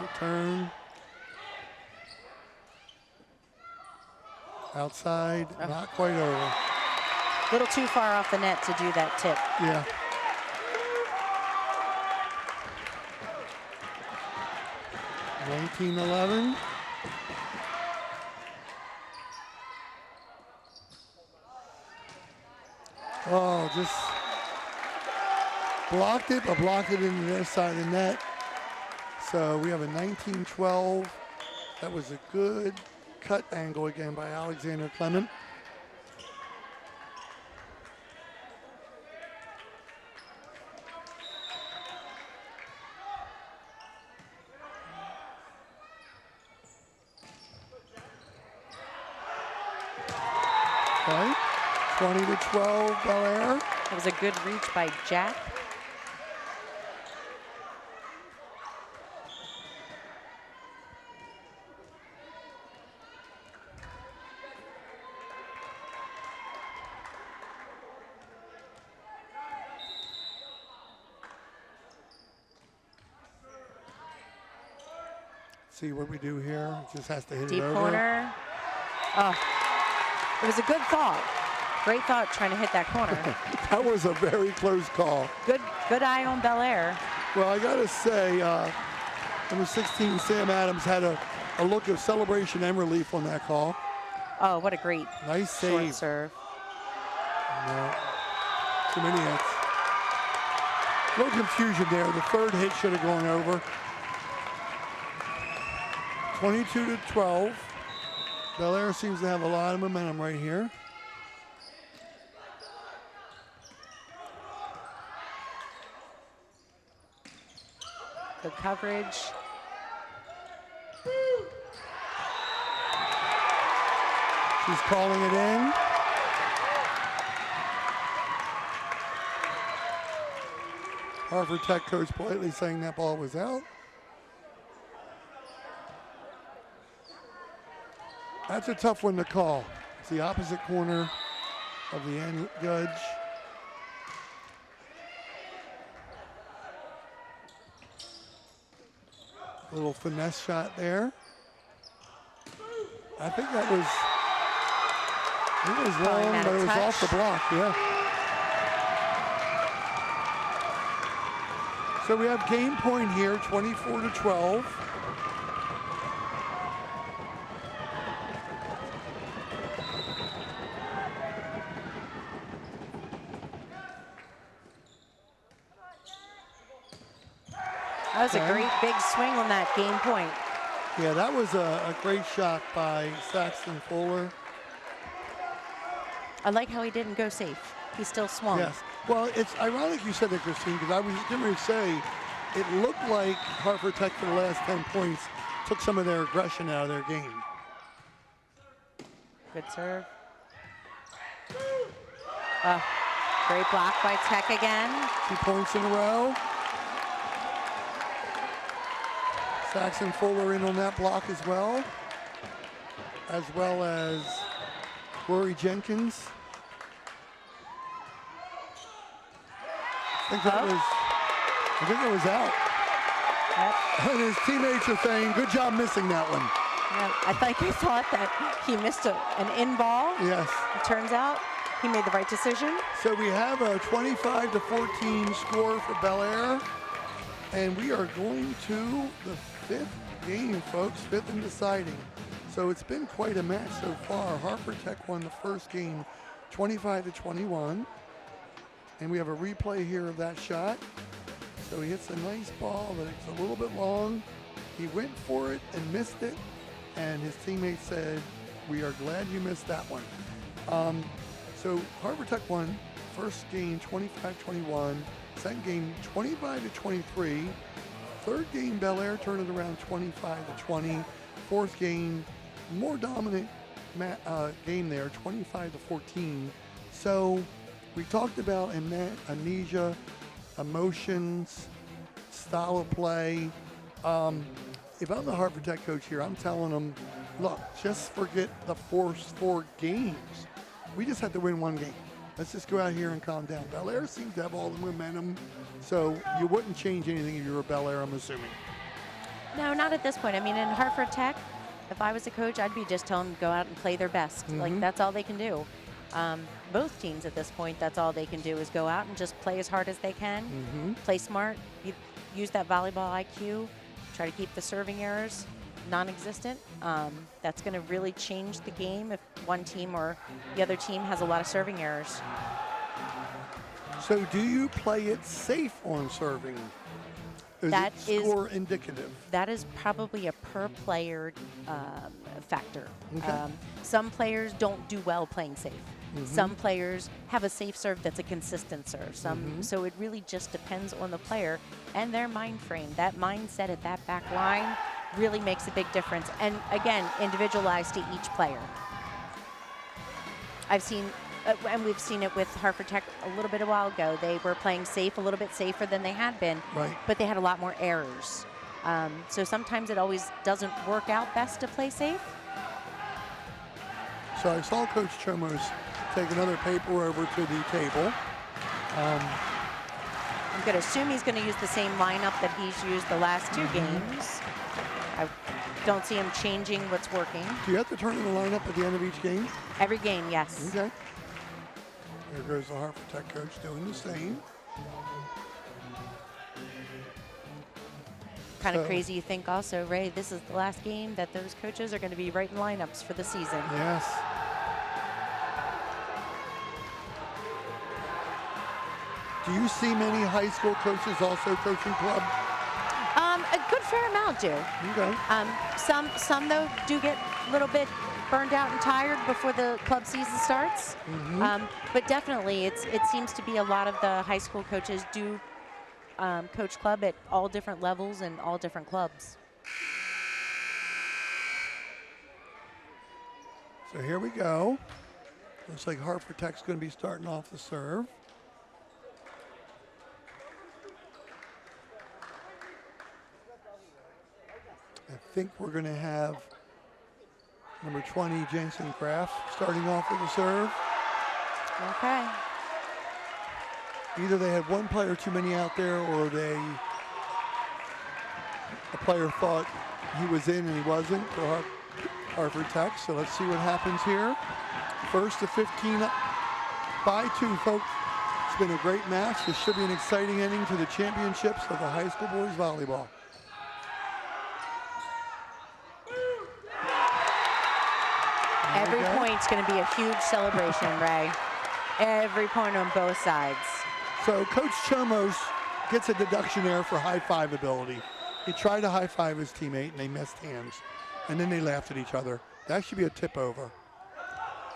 return. Outside, not quite over.
A little too far off the net to do that tip.
Yeah. $19-11. Oh, just blocked it, but blocked it into their side of the net. So we have a 19-12. That was a good cut angle again by Alexander Clement. Okay, 20-12 Bel Air.
That was a good reach by Jack.
See what we do here. Just has to hit
Deep
it over.
corner. Oh, it was a good thought. Great thought trying to hit that corner.
That was a very close call.
Good eye on Bel Air.
Well, I got to say, number 16, Sam Adams, had a look of celebration and relief on that call.
Oh, what a great
Nice
short
save.
serve.
No, too many hits. A little confusion there. The third hit should have gone over. 22-12. Bel Air seems to have a lot of momentum right here.
Good coverage.
She's calling it in. Hartford Tech coach politely saying that ball was out. That's a tough one to call. It's the opposite corner of the end judge. Little finesse shot there. I think that was It was
Calling
long,
that a
but it was off the
touch.
block, yeah. So we have game point here, 24-12.
That was
Okay.
a great big swing on that game point.
Yeah, that was a great shot by Saxon Fuller.
I like how he didn't go safe. He still swung.
Yes. Well, it's ironic you said that, Christine, because I was going to say it looked like Hartford Tech for the last 10 points took some of their aggression out of their game.
Good serve. Oh, great block by Tech again.
2 points in a row. Saxon Fuller in on that block as well as Rory Jenkins. I think that was out.
Yep.
And his teammates are saying, good job missing that one.
Yeah, I thought that he missed an in ball.
Yes.
It turns out he made the right decision.
So we have a 25-14 score for Bel Air. And we are going to the 5th game, folks, 5th and deciding. So it's been quite a match so far. Hartford Tech won the first game 25-21. And we have a replay here of that shot. So he hits a nice ball, but it's a little bit long. He went for it and missed it. And his teammates said, we are glad you missed that one. So Hartford Tech won first game 25-21. Second game 25-23. Third game Bel Air turned it around 25-20. Fourth game, more dominant game there, 25-14. So we talked about amnesia, emotions, style of play. If I'm the Hartford Tech coach here, I'm telling them, look, just forget the first 4 games. We just have to win 1 game. Let's just go out here and calm down. Bel Air seems to have all the momentum, so you wouldn't change anything if you were Bel Air, I'm assuming.
No, not at this point. I mean, in Hartford Tech, if I was a coach, I'd be just telling them to go out and play their best. Like, that's all they can do. Both teams at this point, that's all they can do is go out and just play as hard as they can, play smart, use that volleyball IQ, try to keep the serving errors non-existent. That's going to really change the game if one team or the other team has a lot of serving errors.
So do you play it safe on serving? Is
That
it score indicative?
That is probably a per player factor.
Okay.
Some players don't do well playing safe. Some players have a safe serve that's a consistent serve. So it really just depends on the player and their mind frame. That mindset at that back line really makes a big difference. And again, individualized to each player. I've seen, and we've seen it with Hartford Tech a little bit a while ago. They were playing safe, a little bit safer than they had been,
Right.
but they had a lot more errors. So sometimes it always doesn't work out best to play safe.
So I saw Coach Chomos take another paper over to the table.
I'm going to assume he's going to use the same lineup that he's used the last 2 games. I don't see him changing what's working.
Do you have to turn in the lineup at the end of each game?
Every game, yes.
Okay. There goes the Hartford Tech coach doing the same.
Kind of
So-
crazy you think also, Ray, this is the last game that those coaches are going to be writing lineups for the season.
Yes. Do you see many high school coaches also coaching club?
A good fair amount do.
Okay.
Some though do get a little bit burned out and tired before the club season starts. But definitely, it seems to be a lot of the high school coaches do coach club at all different levels and all different clubs.
So here we go. Looks like Hartford Tech's going to be starting off the serve. I think we're going to have number 20, Jensen Kraft, starting off with the serve.
Okay.
Either they had one player too many out there, or a player thought he was in and he wasn't for Hartford Tech. So let's see what happens here. First to 15 up by 2, folks. It's been a great match. This should be an exciting ending to the championships of the high school boys volleyball.
Every point's going to be a huge celebration, Ray. Every point on both sides.
So Coach Chomos gets a deduction there for high five ability. He tried to high five his teammate and they missed hands. And then they laughed at each other. That should be a tip over.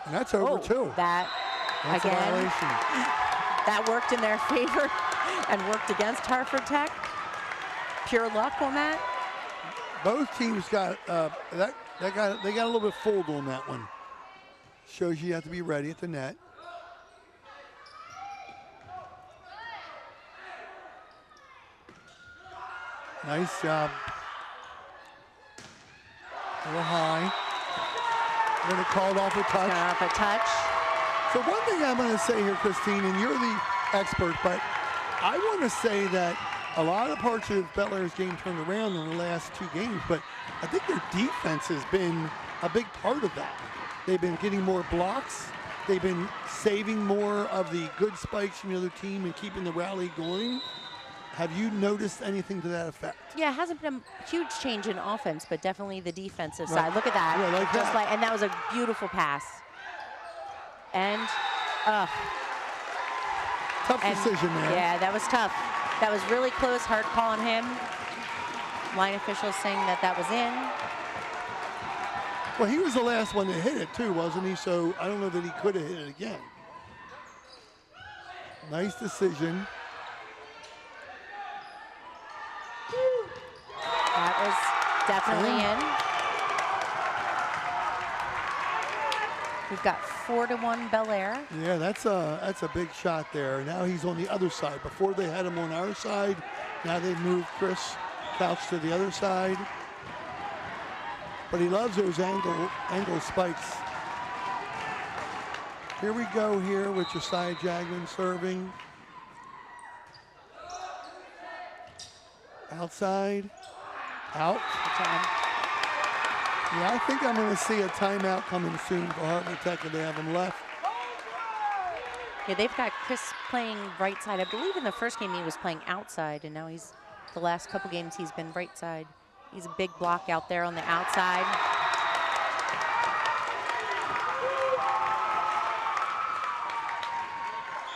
And that's over too.
That's again,
a violation.
That worked in their favor and worked against Hartford Tech. Pure luck on that.
Both teams got they got a little bit fooled on that one. Shows you have to be ready at the net. Nice job. A little high. Then it called off a touch.
Off a touch.
So one thing I'm going to say here, Christine, and you're the expert, but I want to say that a lot of parts of Bel Air's game turned around in the last 2 games, but I think their defense has been a big part of that. They've been getting more blocks. They've been saving more of the good spikes from the other team and keeping the rally going. Have you noticed anything to that effect?
Yeah, it hasn't been a huge change in offense, but definitely the defensive side. Look at that.
Yeah, like
just
that.
And that was a beautiful pass. And,
Tough decision there.
Yeah, that was tough. That was really close. Hard call on him. Line officials saying that that was in.
Well, he was the last one to hit it too, wasn't he? So I don't know that he could have hit it again. Nice decision.
That was definitely in. We've got 4-1 Bel Air.
Yeah, that's a big shot there. Now he's on the other side. Before they had him on our side. Now they've moved Chris Couch to the other side. But he loves those angle spikes. Here we go here with Josiah Jagman serving. Outside. Out. Yeah, I think I'm going to see a timeout coming soon for Hartford Tech if they have him left.
Yeah, they've got Chris playing right side. I believe in the first game he was playing outside, and now the last couple games he's been right side. He's a big block out there on the outside.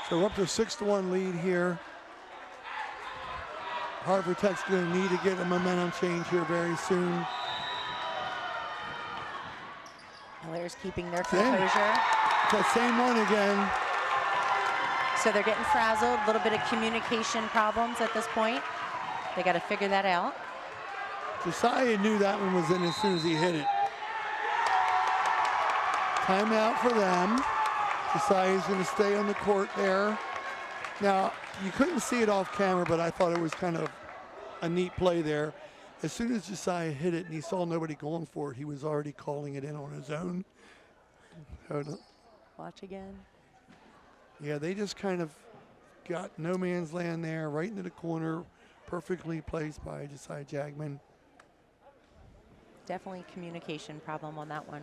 So up to 6-1 lead here. Hartford Tech's going to need to get a momentum change here very soon.
Blair's keeping their composure.
That same one again.
So they're getting frazzled. A little bit of communication problems at this point. They got to figure that out.
Josiah knew that one was in as soon as he hit it. Timeout for them. Josiah's going to stay on the court there. Now, you couldn't see it off camera, but I thought it was kind of a neat play there. As soon as Josiah hit it and he saw nobody going for it, he was already calling it in on his own. Hold on.
Watch again.
Yeah, they just kind of got no man's land there, right into the corner, perfectly placed by Josiah Jagman.
Definitely communication problem on that one.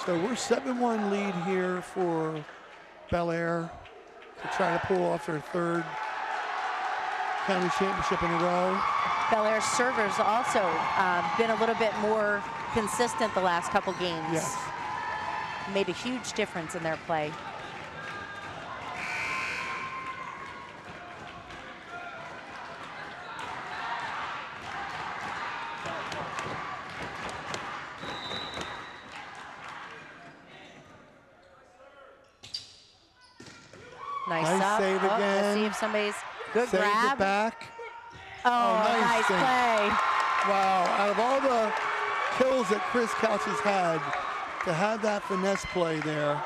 So we're 7-1 lead here for Bel Air to try to pull off their 3rd county championship in a row.
Bel Air servers also been a little bit more consistent the last couple games.
Yes.
Made a huge difference in their play. Nice up.
save again.
Let's see if somebody's good
Saves
grab.
it back.
Oh, nice
save.
play.
Wow, out of all the kills that Chris Couch has had, to have that finesse play there.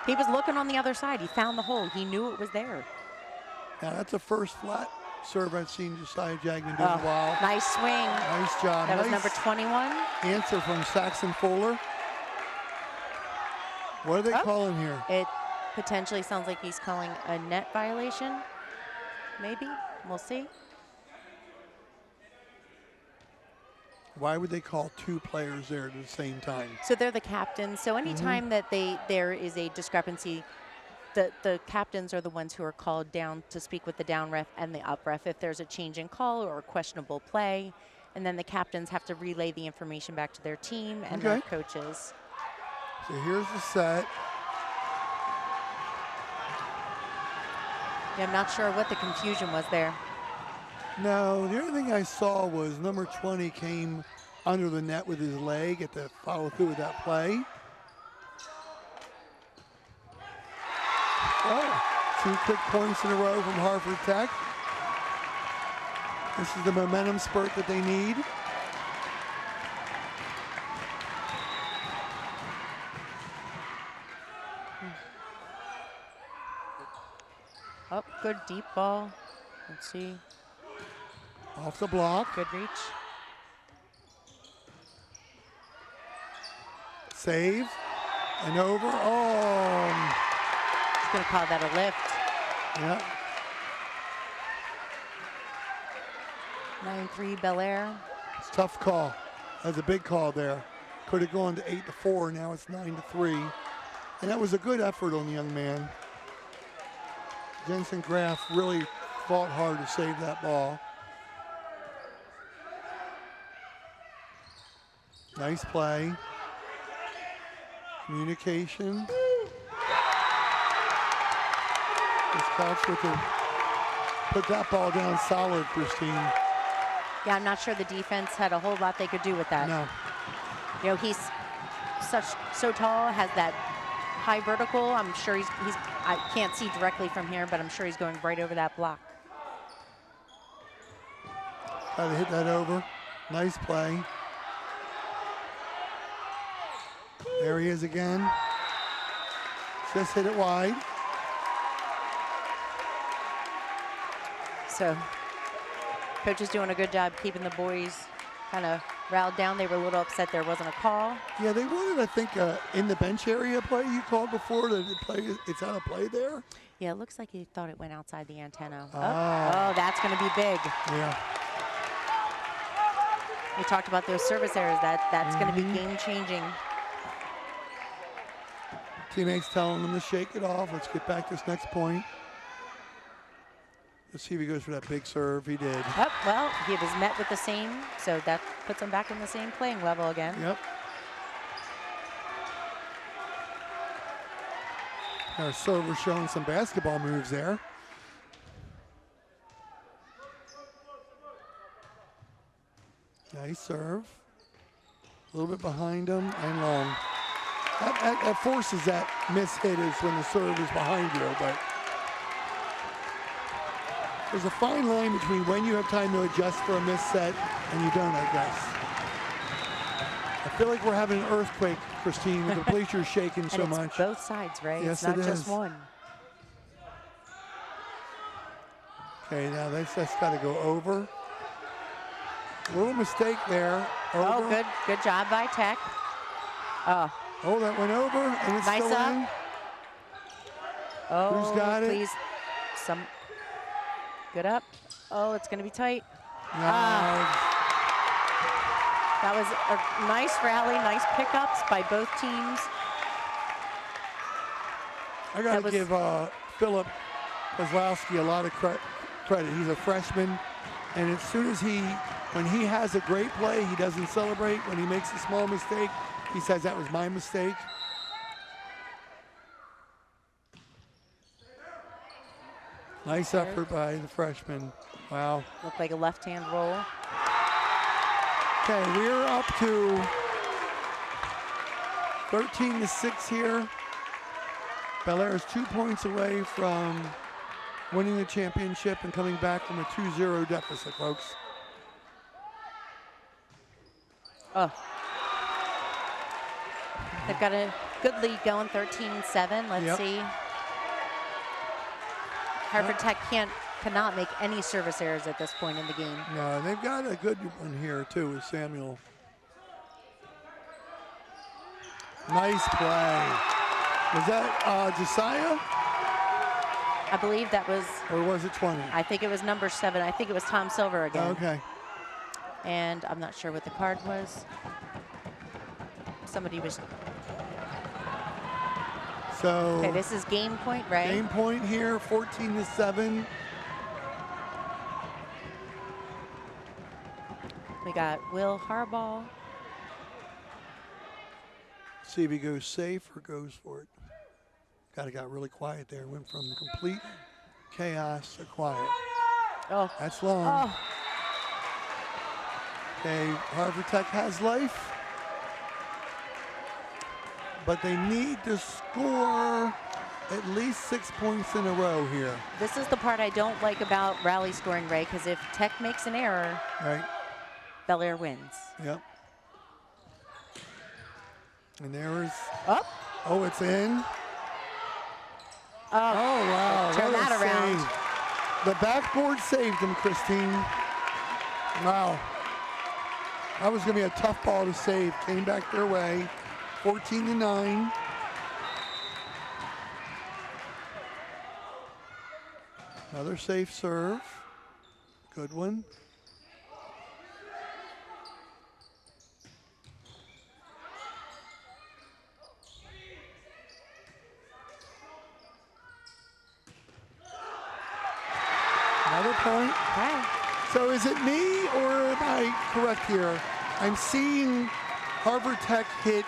He was looking on the other side. He found the hole. He knew it was there.
Now that's the first flat serve I've seen Josiah Jagman do in a while.
Nice swing.
Nice job.
That was
Nice
number 21.
answer from Saxon Fuller. What are they calling here?
It potentially sounds like he's calling a net violation. Maybe. We'll see.
Why would they call 2 players there at the same time?
So they're the captains. So anytime that there is a discrepancy, the captains are the ones who are called down to speak with the down ref and the up ref if there's a change in call or a questionable play. And then the captains have to relay the information back to their team and their coaches.
So here's the set.
Yeah, I'm not sure what the confusion was there.
No, the only thing I saw was number 20 came under the net with his leg at the follow through with that play. Oh, 2 quick points in a row from Hartford Tech. This is the momentum spurt that they need.
Oh, good deep ball. Let's see.
Off the block.
Good reach.
Save. And over. Oh.
He's going to call that a lift.
Yeah.
9-3 Bel Air.
It's a tough call. That's a big call there. Could have gone to 8-4. Now it's 9-3. And that was a good effort on the young man. Jensen Graff really fought hard to save that ball. Nice play. Communication. This Couch with the put that ball down solid, Christine.
Yeah, I'm not sure the defense had a whole lot they could do with that.
No.
You know, he's so tall, has that high vertical. I'm sure he's I can't see directly from here, but I'm sure he's going right over that block.
Try to hit that over. Nice play. There he is again. Just hit it wide.
So coach is doing a good job keeping the boys kind of riled down. They were a little upset there wasn't a call.
Yeah, they wanted, I think, in the bench area play you called before. That it's out of play there.
Yeah, it looks like he thought it went outside the antenna.
Ah.
Oh, that's going to be big.
Yeah.
We talked about those service errors. That's going to be game-changing.
Teammates telling them to shake it off. Let's get back to this next point. Let's see if he goes for that big serve. He did.
Oh, well, he was met with the same, so that puts him back in the same playing level again.
Yep. Our server showing some basketball moves there. Nice serve. A little bit behind him and long. That forces that miss hit is when the serve is behind you, but there's a fine line between when you have time to adjust for a miss set and you don't, I guess. I feel like we're having an earthquake, Christine, with the bleachers shaking so
and it's
much.
both sides, right?
Yes,
it's not
it
just
is.
one.
Okay, now that's got to go over. A little mistake there. Over.
Oh, good job by Tech.
Oh, that went over, and it's
Nice
still
up.
in.
Oh,
Who's got it?
please. Good up. Oh, it's going to be tight.
No.
That was a nice rally, nice pickups by both teams.
I got to give Philip Kozlowski a lot of credit. He's a freshman, and as soon as when he has a great play, he doesn't celebrate. When he makes a small mistake, he says, that was my mistake. Nice effort by the freshman. Wow.
Looked like a left-hand roll.
Okay, we're up to 13-6 here. Bel Air is 2 points away from winning the championship and coming back from a 2-0 deficit, folks.
Oh. They've got a good lead going, 13-7. Let's see. Hartford Tech cannot make any service errors at this point in the game.
No, they've got a good one here, too, with Samuel. Nice play. Was that Josiah?
I believe that was...
Or was it 20?
I think it was number 7. I think it was Tom Silver again.
Okay.
And I'm not sure what the card was. Somebody was.
So
Okay, this is game point, right?
game point here, 14-7.
We got Will Harbaugh.
See if he goes safe or goes for it. Got really quiet there. Went from complete chaos to quiet.
Oh,
That's long.
oh,
Okay, Harvard Tech has life, but they need to score at least 6 points in a row here.
this is the part I don't like about rally scoring, Ray, because if Tech makes an error,
Right?
Bel Air wins.
Yep. And there is.
Up.
Oh, it's in.
Oh,
Wow.
turn
what a
that around.
save. The backboard saved him, Christine. Wow. That was going to be a tough ball to save. Came back their way. 14-9. Another safe serve. Good one. Another point.
Okay.
So is it me or am I correct here? I'm seeing Harvard Tech hit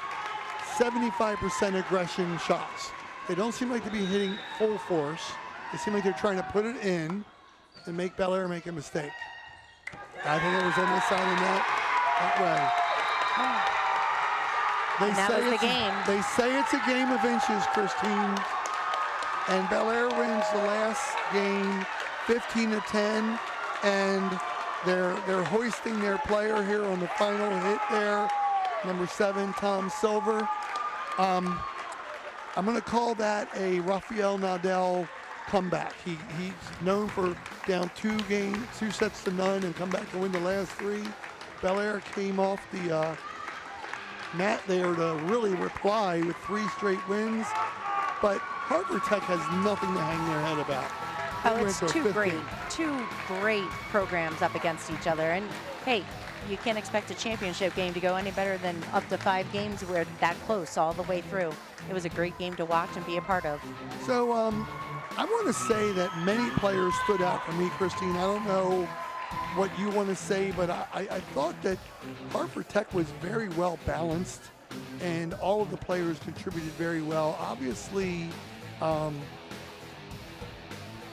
75% aggression shots. They don't seem like to be hitting full force. They seem like they're trying to put it in and make Bel Air make a mistake. I think it was on this side of that way.
And that was the game.
They say it's a game of inches, Christine. And Bel Air wins the last game 15-10. And they're hoisting their player here on the final hit there. Number 7, Tom Silver. I'm going to call that a Rafael Nadal comeback. He's known for down 2 sets to none and come back to win the last 3. Bel Air came off the mat there to really reply with 3 straight wins. But Harvard Tech has nothing to hang their head about.
Oh, it's two great programs up against each other. And hey, you can't expect a championship game to go any better than up to 5 games where that close all the way through. It was a great game to watch and be a part of.
So I want to say that many players stood out for me, Christine. I don't know what you want to say, but I thought that Harvard Tech was very well balanced and all of the players contributed very well. Obviously,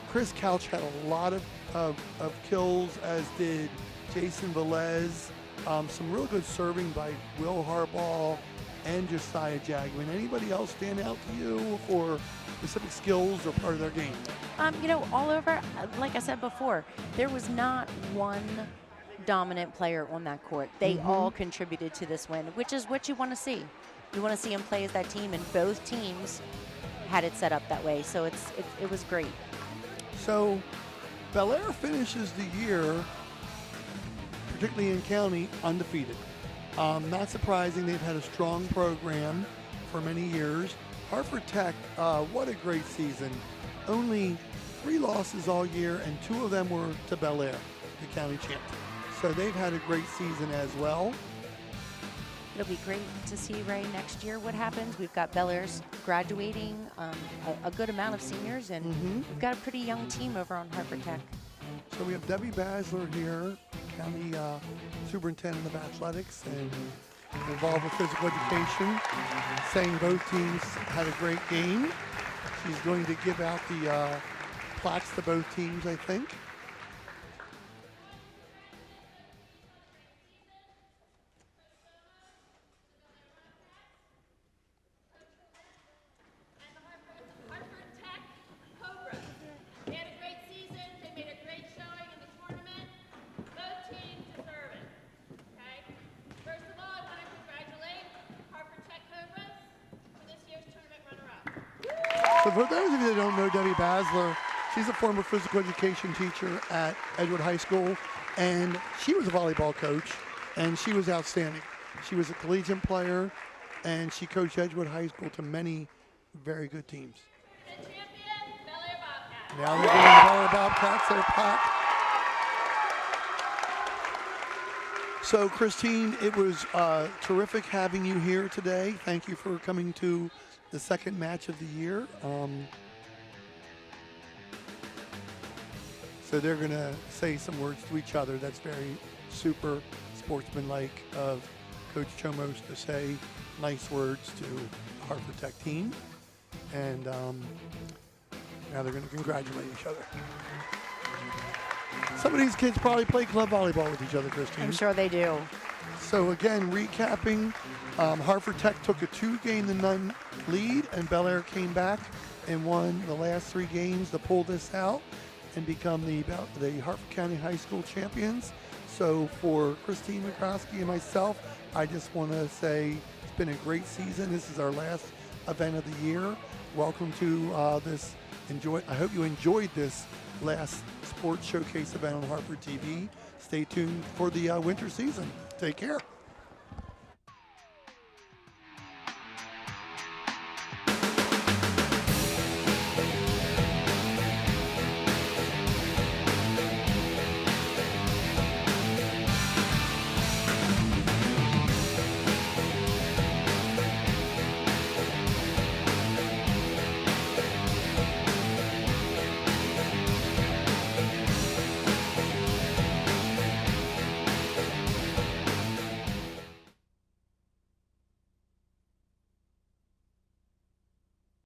Chris Couch had a lot of kills, as did Jason Velez. Some real good serving by Will Harbaugh and Josiah Jagman. Anybody else stand out to you for specific skills or part of their game?
You know, all over, like I said before, there was not one dominant player on that court. They all contributed to this win, which is what you want to see. You want to see them play as that team, and both teams had it set up that way. So it was great.
So Bel Air finishes the year, particularly in county, undefeated. Not surprising, they've had a strong program for many years. Harvard Tech, what a great season. Only 3 losses all year, and 2 of them were to Bel Air, the county champ. So they've had a great season as well.
It'll be great to see, Ray, next year what happens. We've got Bel Air's graduating, a good amount of seniors, and we've got a pretty young team over on Harvard Tech.
So we have Debbie Basler here, county superintendent of athletics and involved with physical education, saying both teams had a great game. She's going to give out the plaques to both teams, I think. So for those of you that don't know Debbie Basler, she's a former physical education teacher at Edgewood High School, and she was a volleyball coach, and she was outstanding. She was a collegiate player, and she coached Edgewood High School to many very good teams.
The champions, Bel Air Bobcats.
Now they're getting the Bel Air Bobcats their plaque. So, Christine, it was terrific having you here today. Thank you for coming to the second match of the year. So they're going to say some words to each other. That's very super sportsmanlike of Coach Chomos to say nice words to the Hartford Tech team. And now they're going to congratulate each other. Some of these kids probably play club volleyball with each other, Christine.
I'm sure they do.
So again, recapping, Hartford Tech took a 2-0 lead, and Bel Air came back and won the last 3 games to pull this out and become the Hartford County High School champions. So for Christine McCroskey and myself, I just want to say it's been a great season. This is our last event of the year. Welcome to this. I hope you enjoyed this last sports showcase event on Hartford TV. Stay tuned for the winter season. Take care.